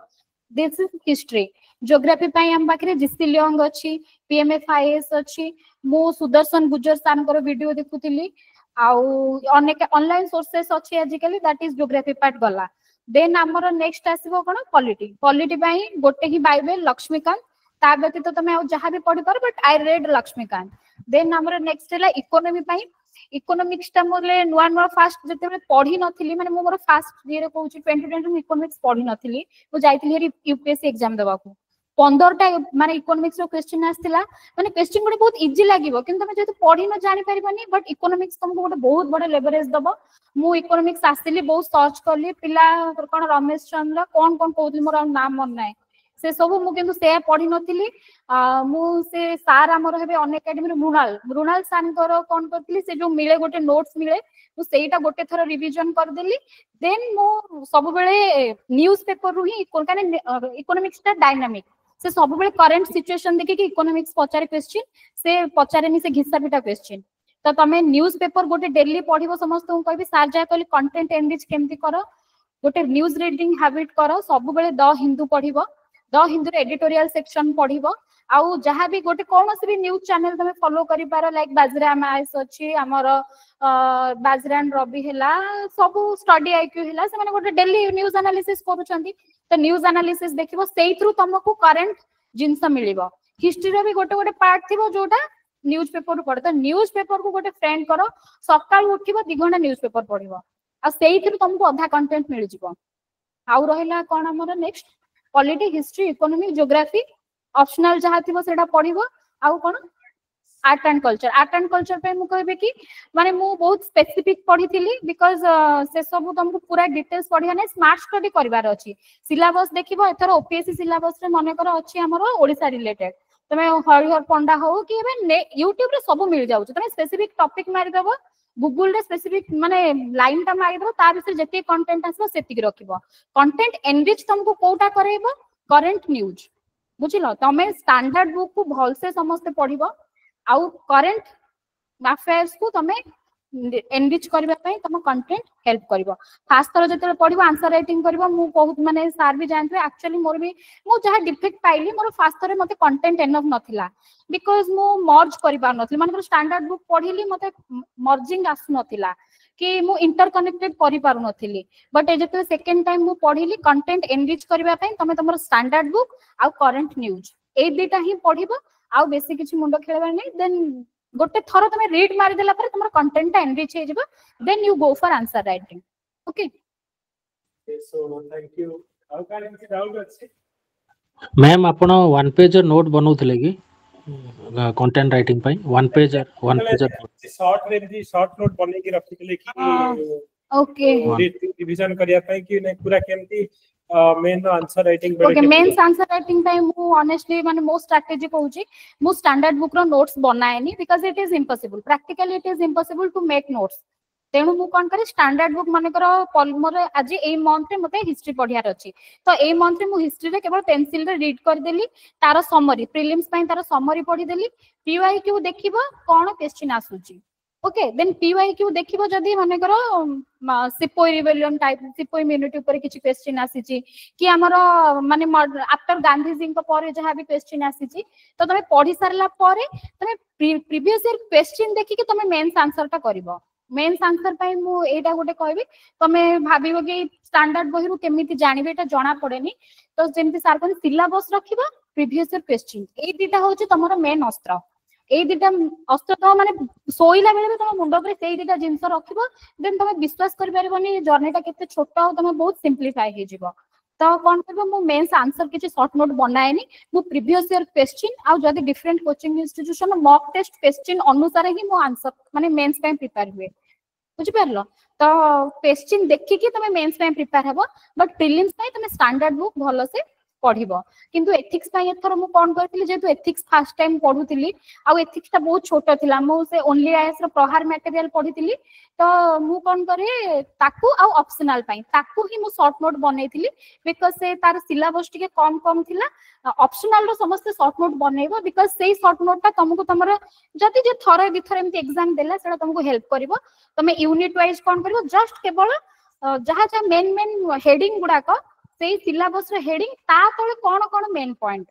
दिस इज हिस्ट्री ज्योग्राफी पई हम बकरे जिसिलियोंग अछि पीएमएफआईएस अछि मो सुदर्शन गुजर सान को वीडियो देखुतिली आउ अनेक ऑनलाइन सोर्सेस अछि आजिकली दैट इज ज्योग्राफी पार्ट गला देन आमर नेक्स्ट आसीबो कोन पॉलिटी पॉलिटी पई गोटे ही बाइबल लक्ष्मीकांत ता व्यतीत तमे आ जहां भी पढ़ी पार but I read Laxmikanth then आमर नेक्स्ट है इकोनॉमी पई इकोनॉमिक्स टा मोले नुआ नुआ फास्ट जते पढ़ी नथिली माने मोर फास्ट ये रे कहूची 2020 में इकोनॉमिक्स पढ़ी नथिली मु जाइतिली हेरी यूपीएससी एग्जाम देबा को 15टा माने इकोनॉमिक्स रो क्वेश्चन आस्तिला माने क्वेश्चन गोटे बहुत इजी लागिवो किंतु तमे जेतु पढ़ी न जानि परिबानी बट इकोनॉमिक्स तुमको गोटे बहुत बड़ा लेवरेज दबो मु इकोनॉमिक्स आस्तिली बहुत सर्च करली पिला कोन रमेश चंद्र कोन कोन कहउतली मोर नाम मन नाय से सब मु किंतु से पढ़ी नथिली मु से सार हमर हेबे अन एकेडमी मृणाल मृणाल सानकर कोन करथिली से जो मिले गोटे नोट्स मिले मु सेटा गोटे थरो रिवीजन कर देली देन मु सब बेले न्यूज़ पेपर रु ही काने इकोनॉमिक्स ता डायनामिक से सब बेले करंट सिचुएशन देखि कि इकोनॉमिक्स पचारे क्वेश्चन से पचारेनी से घिसा पिटा क्वेश्चन तो तमे न्यूज़ पेपर गोटे डेली पढ़िबो समस्त को कहबी सार जाय कहली कंटेंट एनरिच केमती करो गोटे न्यूज़ रीडिंग हैबिट करो सब बेले द हिंदू पढ़िबो द हिंदू एडिटोरियल सेक्शन पढ़िबो आउ जहां भी गोटे कोनोसी भी न्यूज़ चैनल तमे फॉलो करि पारो लाइक बाजरा मैस अछि हमर बाजरा एंड रवि हैला सब स्टडी आईक्यू हैला से माने गोटे डेली न्यूज़ एनालिसिस करूछंती तो न्यूज़ एनालिसिस देखिबो सेई थ्रू तुमको करंट जिंस मिलिबो हिस्ट्री रो भी गोटे गोटे पार्ट थिबो जोटा न्यूज़ पेपर पढ़ तो न्यूज़ पेपर को गोटे फ्रेंड करो सकाळ उठिबो 2 घंटा न्यूज़ पेपर पढ़िबो आ सेई थ्रू तुमको आधा कंटेंट मिल जिवो आउ रहिला कोन हमर next polity history economy geography optional जहा थिबो सेटा पढ़िबो आउ कोन आर्ट एंड कल्चर पे मु कहबे कि माने मु बहुत स्पेसिफिक पढ़ीथिली बिकॉज़ से सब तुमको पूरा डिटेल्स पढ़िया नै स्मार्ट स्टडी करबार अछि सिलेबस देखिबो एथरो ओपीएससी सिलेबस रे माने कर अछि हमरो ओडिसा रिलेटेड तमे हरिहर पंडा हो कि एबे यूट्यूब रे सब मिल जाउ तमे स्पेसिफिक टॉपिक मारि देबो गूगल रे स्पेसिफिक माने लाइन टा मारि देबो ता विषय जते कंटेंट आसबो सेतिक रखिबो कंटेंट एनरिच तुमको कोटा करेबो करंट न्यूज़ बुझिलो तमे स्टैंडर्ड बुक को भल से समस्त पढ़िबो आउ करंट अफेयर्स को तमे एनरिच करबा पई तम कंटेंट हेल्प करबो खास तर जते पढ़िबो आंसर राइटिंग करबो मु बहुत माने सार भी जानथि एक्चुअली मोर भी मु जहा डिफेक्ट पाइली मोर फास्ट तर मते कंटेंट एनफ नथिला बिकॉज़ मु मर्ज करबा नथिला माने स्टैंडर्ड बुक पढ़िली मते मर्जिंग आस नथिला कि मु इंटरकनेक्टेड करि पारु नथिली बट जते सेकंड टाइम मु पढ़िली कंटेंट एनरिच करबा पई तमे तमर स्टैंडर्ड बुक आ करंट न्यूज़ ए दुटा ही पढ़िबो आ बेसी किछि मुंडो खेलबा नै देन गोटे थरो तमे रीड मारि देला पर तमर कंटेंट ता एनरिच हे जिवो then you go for answer writing okay so thank you आउ काने कि डाउट अछि मैम आपण वन पेज नोट बनौथिले कि कंटेंट राइटिंग पई वन पेज शॉर्ट रे भी शॉर्ट नोट बने के रखिले कि ओके रिवीजन करिया पई कि नै पूरा केमती main answer writing okay main answer writing time मु ऑनेस्टली माने मोस्ट स्ट्रेटजी कहूची मु स्टैंडर्ड बुक रो नोट्स बनाएनी because it is impossible practically it is impossible to make notes तेणु मु कोन करे स्टैंडर्ड बुक माने कर मोर आज ए मंथ रे मते हिस्ट्री पढियार अछि तो ए मंथ रे मु हिस्ट्री रे केवल पेंसिल रे रीड कर देली तार समरी प्रीलिम्स पई तार समरी पढी देली पीवाईक्यू देखिबो कोन क्वेश्चन आसुची ओके देन पीवाईक्यू देखिबो जदी माने करो सिपोई रिबेलियन टाइप सिपोई मिनिटी ऊपर किछि क्वेश्चन आसीची कि हमरो माने आफ्टर गांधी जी को पर जहा भी क्वेश्चन आसीची तो तमे पढी सारला परे तमे प्रीवियस ईयर क्वेश्चन देखि कि तमे मेंस आंसर टा करबो मेंस आंसर पई मु एटा गोटे कहबी तमे भाबिबो कि स्टैंडर्ड बहिरु केमिति जानिबे एटा जणा पड़ेनी तो जेमति सार कोन सिलेबस रखिबो प्रीवियस ईयर क्वेश्चन ए दिटा होची तमरो मेन अस्त्र ए दिटा अस्त्र तो माने सोइला बेले तम मुंड पर सेई दिटा जिंस रखिबो देन तमे विश्वास करि परिबोनी जर्नीटा केते छोटा हो तमे बहुत सिंपलीफाई हे जिवो तो कोन करबो मु मेंस आंसर किछि शॉर्ट नोट बनाएनी मु प्रीवियस ईयर क्वेश्चन आ जदी different coaching institution mock test question अनुसार ही मु आंसर माने मेंस पे प्रिपेयर हुए बुझि परलो तो क्वेश्चन देखि कि तमे मेंस पे प्रिपेयर हबो बट प्रीलिम्स पे तमे स्टैंडर्ड बुक भलो से पढ़िबो किंतु एथिक्स पई एथर मु कोन करथिली जेतु एथिक्स फर्स्ट टाइम पढुथिली आ एथिक्स ता बहुत छोटा थिला मु से ओनली आईएस रो प्रहार मटेरियल पढिथिली तो मु कोन करे ताकू आ ऑप्शनल पई ताकू ही मु शॉर्ट नोट बनैथिली बिकॉज़ से तार सिलेबस टिके कम थिला ऑप्शनल रो समस्त शॉर्ट नोट बनैबो बिकॉज़ सेही शॉर्ट नोट ता तुमको तमर जति जे थरे दिथरे एमती एग्जाम देला सेटा तुमको हेल्प करिवो तमे यूनिट वाइज कोन करिवो जस्ट केवल जहा जहा मेन हेडिंग गुडा को सेही सिलेबस रे हेडिंग ता तळे कोन मेन पॉइंट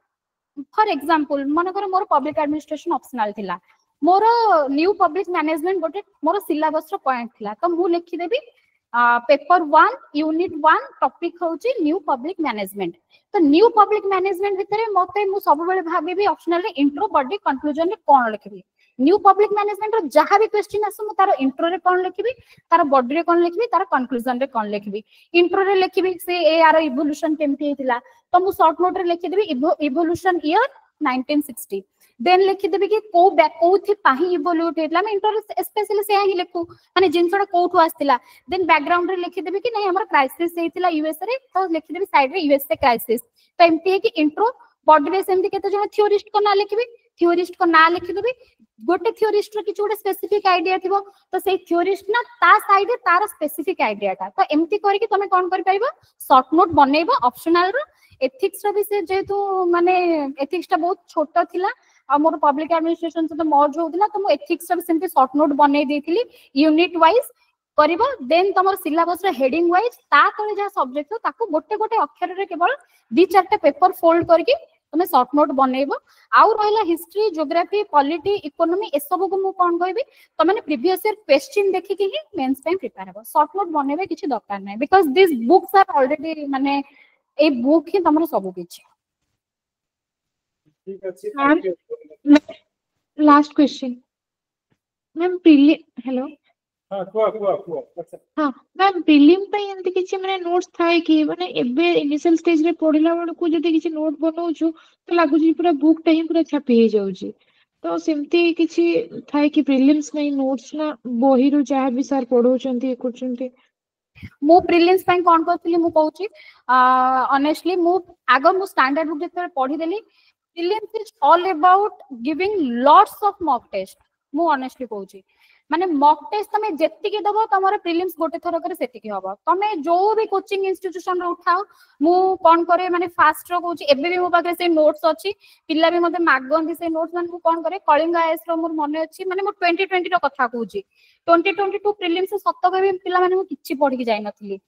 फॉर एग्जांपल मन कर मोर पब्लिक एडमिनिस्ट्रेशन ऑप्शनल थिला मोर न्यू पब्लिक मैनेजमेंट गोटे मोर सिलेबस रो पॉइंट थिला तो मु लिखि देबी पेपर 1 यूनिट 1 टॉपिक होची न्यू पब्लिक मैनेजमेंट। तो न्यू पब्लिक मैनेजमेंट भितर मते मु सब बेले भाबी ऑप्शनल रे इंट्रो बॉडी कंक्लूजन रे कोन लिखबी। न्यू पब्लिक मैनेजमेंट रो जहां भी क्वेश्चन आसो तार इंट्रो रे कोन लिखबी, तार बॉडी रे कोन लिखबी, तार कंक्लूजन रे कोन लिखबी। इंट्रो रे लिखबी से ए आर इवोल्यूशन केमती हेतिला, तो मु शॉर्ट नोट रे लिखि देबी इवोल्यूशन ईयर 1960। देन लिखि देबी कि को थी पाही इवोल्यूट हेतिला, मैं इंट्रो रे स्पेशली से ही लिखू माने जिनसडा कोठु आस्तिला। देन बैकग्राउंड रे लिखि देबी कि नहीं हमर क्राइसिस हेतिला यूएस रे, तो लिखि देबी साइड रे यूएस रे क्राइसिस। तो एमती है कि इंट्रो बॉडी रे सेमती केते जण थ्योरिस्ट को ना लिखबी, थ्योरिस्ट को ना लिखि देबी। गोटे थ्योरिस्ट रो किछ गोटे स्पेसिफिक आइडिया थिबो, तो सेई थ्योरिस्ट ना ता साइड रे तार स्पेसिफिक आइडिया ता, तो एमती करी कि तमे कोन करि पाइबो शॉर्ट नोट बनेइबो। ऑप्शनल रो एथिक्स रो विषय जेतु माने एथिक्स ता बहुत छोट थिला आ मोर पब्लिक एडमिनिस्ट्रेशन से तो मर्ज होतिला, तो मु एथिक्स रो सेमती शॉर्ट नोट बनेइ देथिली यूनिट वाइज करिबो। देन तमर सिलेबस रे हेडिंग वाइज ता तळे जा सब्जेक्ट ताको गोटे गोटे अक्षर रे केवल 2-4 पेपर फोल्ड करके तमे शॉर्ट नोट बनेइबो। आउ रहला हिस्ट्री, ज्योग्राफी, पॉलिटी, इकोनॉमी ए सब को मु कोन कहबी तमने प्रीवियस ईयर क्वेश्चन देखि के ही मेंस टाइम प्रिपेयर हो। शॉर्ट नोट बनेबे किछि दरकार नै, because this books are already माने ए बुक ही तमर सब किछि। ठीक अछि, thank you. Last question ma'am hello. हां कुआ अच्छा। हाँ मैम प्रिलिम पे एंती किछि माने नोट्स थाए कि माने एबे इनिशियल स्टेज रे पढिला बेल को जदी किछि नोट बनाउछु तो लागु जी पूरा बुक टा ही पूरा छापी हे जाउची, तो सेमती किछि थाए कि प्रिलिम्स नै नोट्स ना बही रो जहा भी सर पढौचंती करचंती। मु प्रिलिम्स पे कोन करथली मु कहूची ऑनेस्टली मु आगो मु स्टैंडर्ड बुक जते पढी देली। Prelims is all about giving lots of mock test. मु ऑनेस्टली कहूची माने मॉक टेस्ट तमे जेति के दबो तमरो प्रिलिम्स गोटे थरो करे सेति के हबो। तमे जो भी कोचिंग इंस्टीट्यूशन रो उठाओ मु कोन करे माने फास्ट रो कहूची एबे भी मो पाके से नोट्स अछि, पिल्ला भी मते मागंदी से नोट्स। माने मु कोन करे कलिंग आईएएस रो मोर मने अछि, माने मु 2020 रो कथा कहूची 2022 प्रिलिम्स से सत्त कहबी पिल्ला माने मु किछि पढी के जाय नथिली,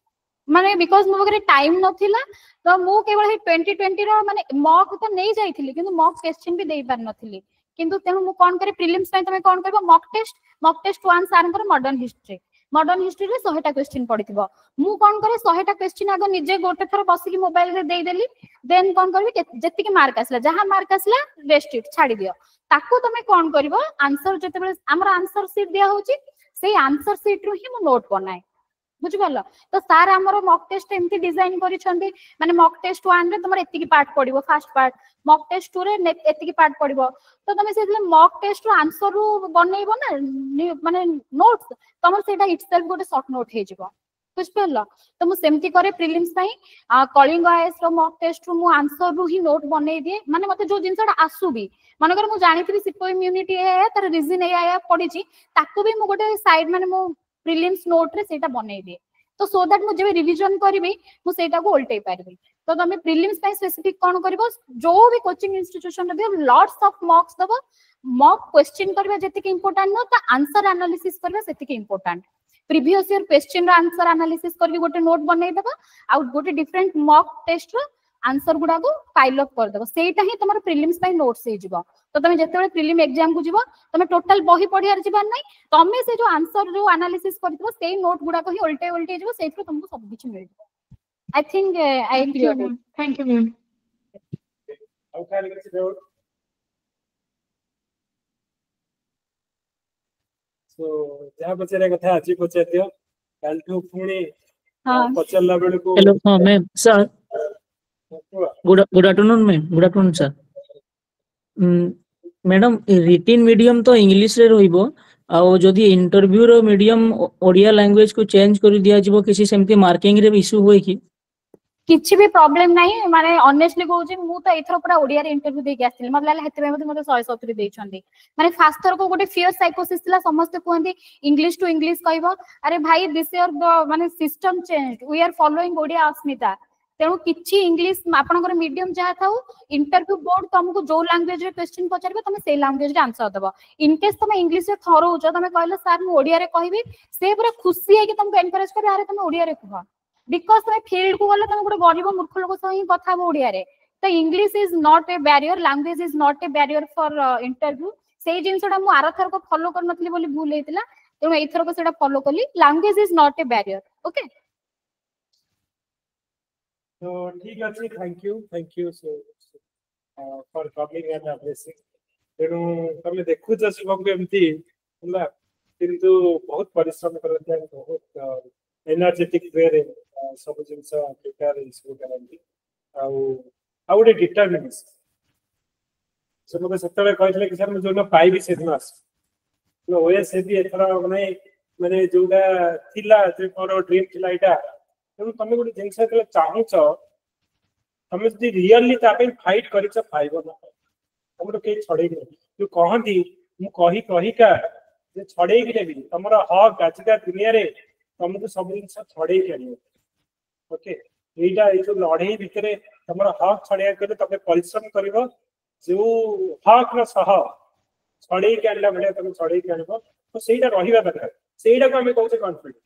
माने बिकॉज़ मो पाके टाइम नथिला। तो मु केवल 2020 रो माने मॉक तो नै जाइथिली किंतु मॉक क्वेश्चन भी देई पार नथिली। किंतु तेनु मु कोन करे प्रिलिम्स पे तमे कोन करबो मॉक टेस्ट 1 सारंकर मॉडर्न हिस्ट्री रे 100 टा क्वेश्चन पडिथिबो। मु कोन करे 100 टा क्वेश्चन आगो निजे गोटे थरो बसी की मोबाइल रे देई देली। देन कोन करबी जेति की मार्क आसला जहां मार्क आसला रेस्ट इट छाडी दियो, ताको तमे कोन करबो आंसर जते बेले हमर आंसर शीट दिया होची सेही आंसर शीट रो ही मु नोट बनाए। बुझि पालो तो सार हमर मॉक टेस्ट एमती डिजाइन करिसंती माने मॉक टेस्ट 1 रे तमर एति की पार्ट पडिबो फर्स्ट पार्ट, मॉक टेस्ट 2 रे एति की पार्ट पडिबो। तो तमे सेले मॉक टेस्ट रो आंसर रो बनेइबो ना माने नोट्स तमर सेटा इटसेल्फ गोटे शॉर्ट नोट हे जिवो। बुझि पालो तो मु सेमती करे प्रिलिम्स पई कलिंग आईएएस रो मॉक टेस्ट रो मु आंसर रो ही नोट बनेइ दिए। माने मते जो जिनसडा आसु भी माने कर मु जानिथि सिपो इम्यूनिटी है तार रीजन ए आया पडिची ताकू भी मु गोटे साइड माने मु प्रिलिम्स नोट रे सेटा बनेइ दिए। तो सो दैट मु जेबे रिवीजन करबी मु सेटा को उल्टेई पारबी। तो तमे प्रिलिम्स पे स्पेसिफिक कोन करबो जो भी कोचिंग इंस्टीट्यूशन रे लॉट्स ऑफ मॉक्स दबो। मॉक क्वेश्चन करबा जति के इंपोर्टेंट न ता आंसर एनालिसिस करबा सेति के इंपोर्टेंट। प्रीवियस ईयर क्वेश्चन रो आंसर एनालिसिस करके गोटे नोट बनै देबा आ गोटे डिफरेंट मॉक टेस्ट रो आंसर गुडा को फाइल अप कर देबो। सेटा ही तमरो प्रिलिम्स पे नोट्स हे जिवो। तो तमे जते बेले प्रिलिम एग्जाम को जिवो तमे टोटल बही पढियार जिबार नै, तमे से जो आंसर जो एनालिसिस करथिबो सेही नोट गुडा को ही उल्टे जिवो, सेथरो तुमको सब किछ मिल जिवो। I think I clear it. Thank you ma'am. आउ खाली किछ देओ सो जहा बचरे कथा अछि पचार दियो काल ठो पुणी हां पचरला बेले को। हेलो हाँ ma'am sir good afternoon ma'am. Good afternoon sir. Madam रिटिन medium तो इंग्लिश रे रहिबो आ जदी इंटरव्यू रो मीडियम ओडिया लैंग्वेज को चेंज कर दिया जिवो किसी सेमती मार्किंग रे इशू होय कि किछि भी प्रॉब्लम नाही। माने ऑनेस्टली कहूची मु तो एथरो पूरा ओडिया रे इंटरव्यू दे के आस्थिल मतलब लाले हेते मते 170 देछंती। माने फास्ट थर को गोटे फियर साइकोसिस थिला समस्त कहंती इंग्लिश टू इंग्लिश कहबो अरे भाई दिस योर माने system change we are following Odia अस्मिता। तेणु किछि इंग्लिश आपनकर मीडियम जहा थाउ इंटरव्यू बोर्ड तुमको जो लैंग्वेज रे क्वेश्चन पचारबे तमे से लैंग्वेज रे आंसर देबो। इन केस तमे इंग्लिश रे थरोउछ तमे कहले सर मु ओडिया रे कहबी से पूरा खुशी है कि तुमको एनकरेज करे अरे तमे ओडिया रे कह बिकॉज़ तमे फील्ड को गले तमे गोटे गरीब मूर्ख लोक सह ही कथा ओडिया रे। तो English is not a barrier, language is not a barrier for interview. सेही जिंसडा मु आरथर को फॉलो कर नथली बोली भूल हेतिला, तेणु एथर को सेटा फॉलो कली। Language is not a barrier. Okay तो ठीक अछि thank you so for coming and addressing तेणु तमे देखुछ शिवम को एमती होला किंतु बहुत परिश्रम करते हैं बहुत एनर्जेटिक वे रे सब जिनस प्रिपेयर इसको करंती आ गोटे डिटरमिनेशन से मते सेतबे कहले कि सर मैं जो पाइबी से दिन आस ओएस भी एथरा माने माने जोटा थिला जे मोर ड्रीम थिला इटा तेणु तमे गोटे जिनस जेतले चाहूछ तमे जदि रियली तापे फाइट करिछ पाइबो ना तमरो के छड़े नै जो कहंती मु कही कही का जे छड़े कि लेबी तमरो हक आजिका दुनिया रे तुमको सब जिनस छड़े के आनियो ओके एटा ए जो लड़ाई भितरे तमरो हक छड़े के तमे परिश्रम करिवो जो हक रो सह छड़े के आनला बडे तमे छड़े के आनिबो तो सेटा रहिबा दरकार सेटा को हमें कहउछे कॉन्फिडेंस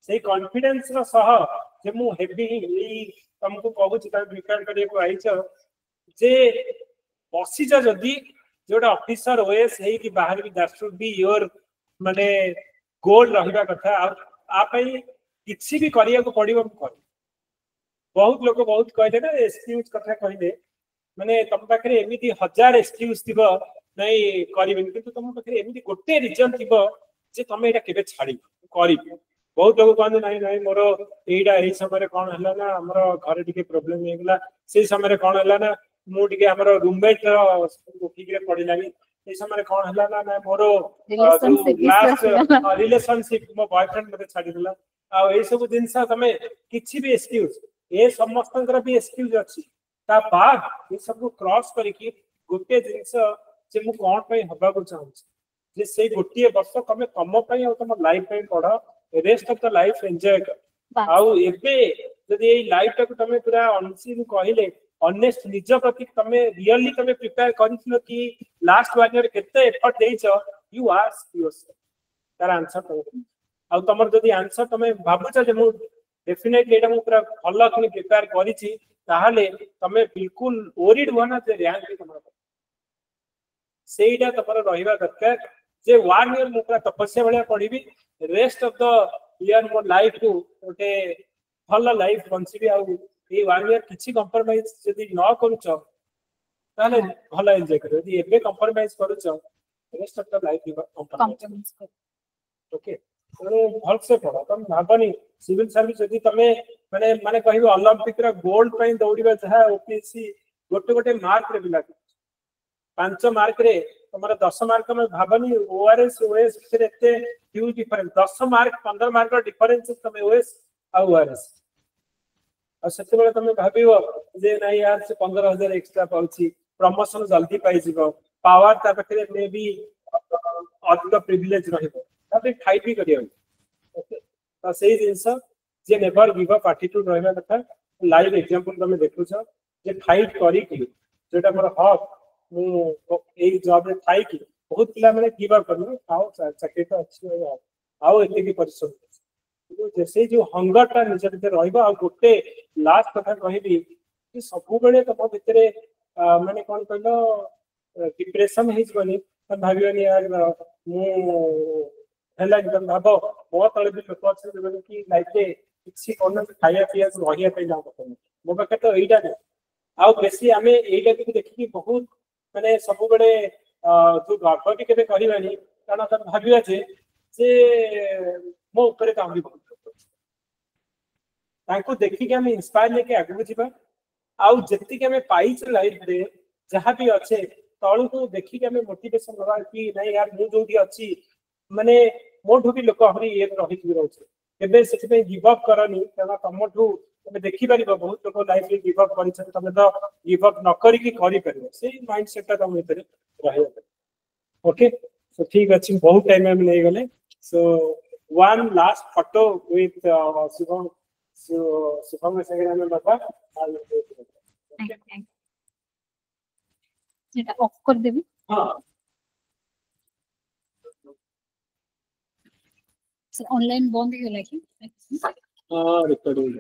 से कॉन्फिडेंस रो सह जे मु हेबी ई तुमको कहूँ प्रिपेयर करने आईच जे बसीच जदि जोटा ऑफिसर ओएस है कि बाहर भी दैट शुड बी योर माने गोल रहिबा कथा आ पई किछि भी करिया को पड़िबो कर बहुत लोग बहुत कहले ना एक्सक्यूज कथा कहले माने तुम पाखरे एमिति हजार एक्सक्यूज थिबो नहीं करिबेन किंतु तुम पाखरे एमिति गोटे रीजन थिबो जे तुम एटा केबे छाड़ी करिबो बहुत लोग कहते नहीं नहीं मोर एटा एई समय कौन हला ना हमर घर टिके प्रॉब्लम हे गेला से समय कौन हला ना मु टिके हमर रूममेट ठीक रे पडिलानी ए समय कौन हला ना ना मोर रिलेशनशिप मो बॉयफ्रेंड मते छाडी दिला आ ए सब जिंस तमे किछि भी एक्सक्यूज ए समस्तंकर भी एक्सक्यूज अछि ता बाद ए सब क्रॉस करिकि गोटे जिंस जे मु कोन पई हबा को चाहू जे से गोटे वर्ष तमे तम पई आ तम लाइफ पई पढ rest of the life enjoy कर आउ एबे जदि ए लाइफ टाको तमे पूरा अनसिन कहिले ऑनेस्ट निज प्रति तमे रियली तमे प्रिपेयर करिथिलो कि लास्ट 1 ईयर केते एफर्ट देइछ यू आस्क योरसेल्फ तार आंसर तमे आउ तमर जदि आंसर तमे भाबुछ जे मु डेफिनेटली एटा मु पूरा भलो कि प्रिपेयर करिछि ताहाले तमे बिल्कुल ओरिड होना जे रैंक भी तमर सेइडा तमर रहिबा दरकार जे 1 ईयर मु पूरा तपस्या भलिया पढिबी रेस्ट ऑफ द ईयर मोर लाइफ को ओटे भल लाइफ बंचिबी आ ए 1 ईयर किछि कंप्रोमाइज जदि न करूछ ताले भल एन्जॉय करू यदि एबे कंप्रोमाइज करूछ rest of the life compromise कर ओके तो भल से पढ तम भाबनी सिविल सर्विस यदि तमे माने माने कहिबो ओलंपिक रा गोल्ड पई दौड़ीबा जहा ओपीएससी गोटे गोटे मार्क रे बिला 5 मार्क रे तुम्हारा 10 मार्क में भाबनी ओआरएस ओएस फिर एते ह्यूज डिफरेंस 10 मार्क 15 मार्क का डिफरेंस तमे ओएस आ ओआरएस आ सेते बेले तमे भाबियो जे नाही यार से 15000 एक्स्ट्रा पाउची प्रमोशन जल्दी पाई जिवो पावर ता पखरे मे भी अधिक प्रिविलेज रहिबो ताबे फाइट भी करियो ओके तो सेही जिंस जे नेवर गिव अप एटीट्यूड रहबा कथा लाइव एग्जांपल तमे देखुछ जे फाइट करी कि जेटा मोर हक मु एई जॉब रे थाई कि बहुत पिला माने गिव अप करनो आओ चाकरी तो अच्छी हो आओ एते की परिश्रम तो जैसे जो हंगर टा निज भीतर रहइबा आ गोटे लास्ट कथा कहिबी कि सब बेले तम भितरे माने कोन कहलो डिप्रेशन हेज बनी त भाबियोनी यार मु हला एकदम भाबो बहुत तळे भी लोक अछि जे कि लाइफ रे किछि कोन खाया पिया रहिया पे जाऊ पतन मो पाखे तो एइटा नै आ बेसी हमें एइटा के देखि कि बहुत माने सब बेले जो गर्व के केबे करिवानी कारण त भाबिया जे मो ऊपर काम भी बहुत ताको देखि के हम इंस्पायर लेके आगु जिबा आउ जत्ति के हमें पाइछ लाइफ रे जहां भी अच्छे तळु को देखि के हमें मोटिवेशन होगा कि नहीं यार मु जोठी अछि माने मोठु भी लोक हरी एक रहि कि रहउछ केबे सेति पे गिव अप करनी कारण तमठु तमे देखि परिबो बहुत लोक लाइफ रे गिव अप करिछ तमे तो गिव अप न करी कि करि परिबो सेही माइंडसेट ता तम भीतर रहय ओके सो ठीक अछि बहुत टाइम में ले गले so one last photo with Shivam Shivam संगे में बाबा ओके जेटा ऑफ कर देबी हां ऑनलाइन बंद हो गेला कि हां रिकॉर्डिंग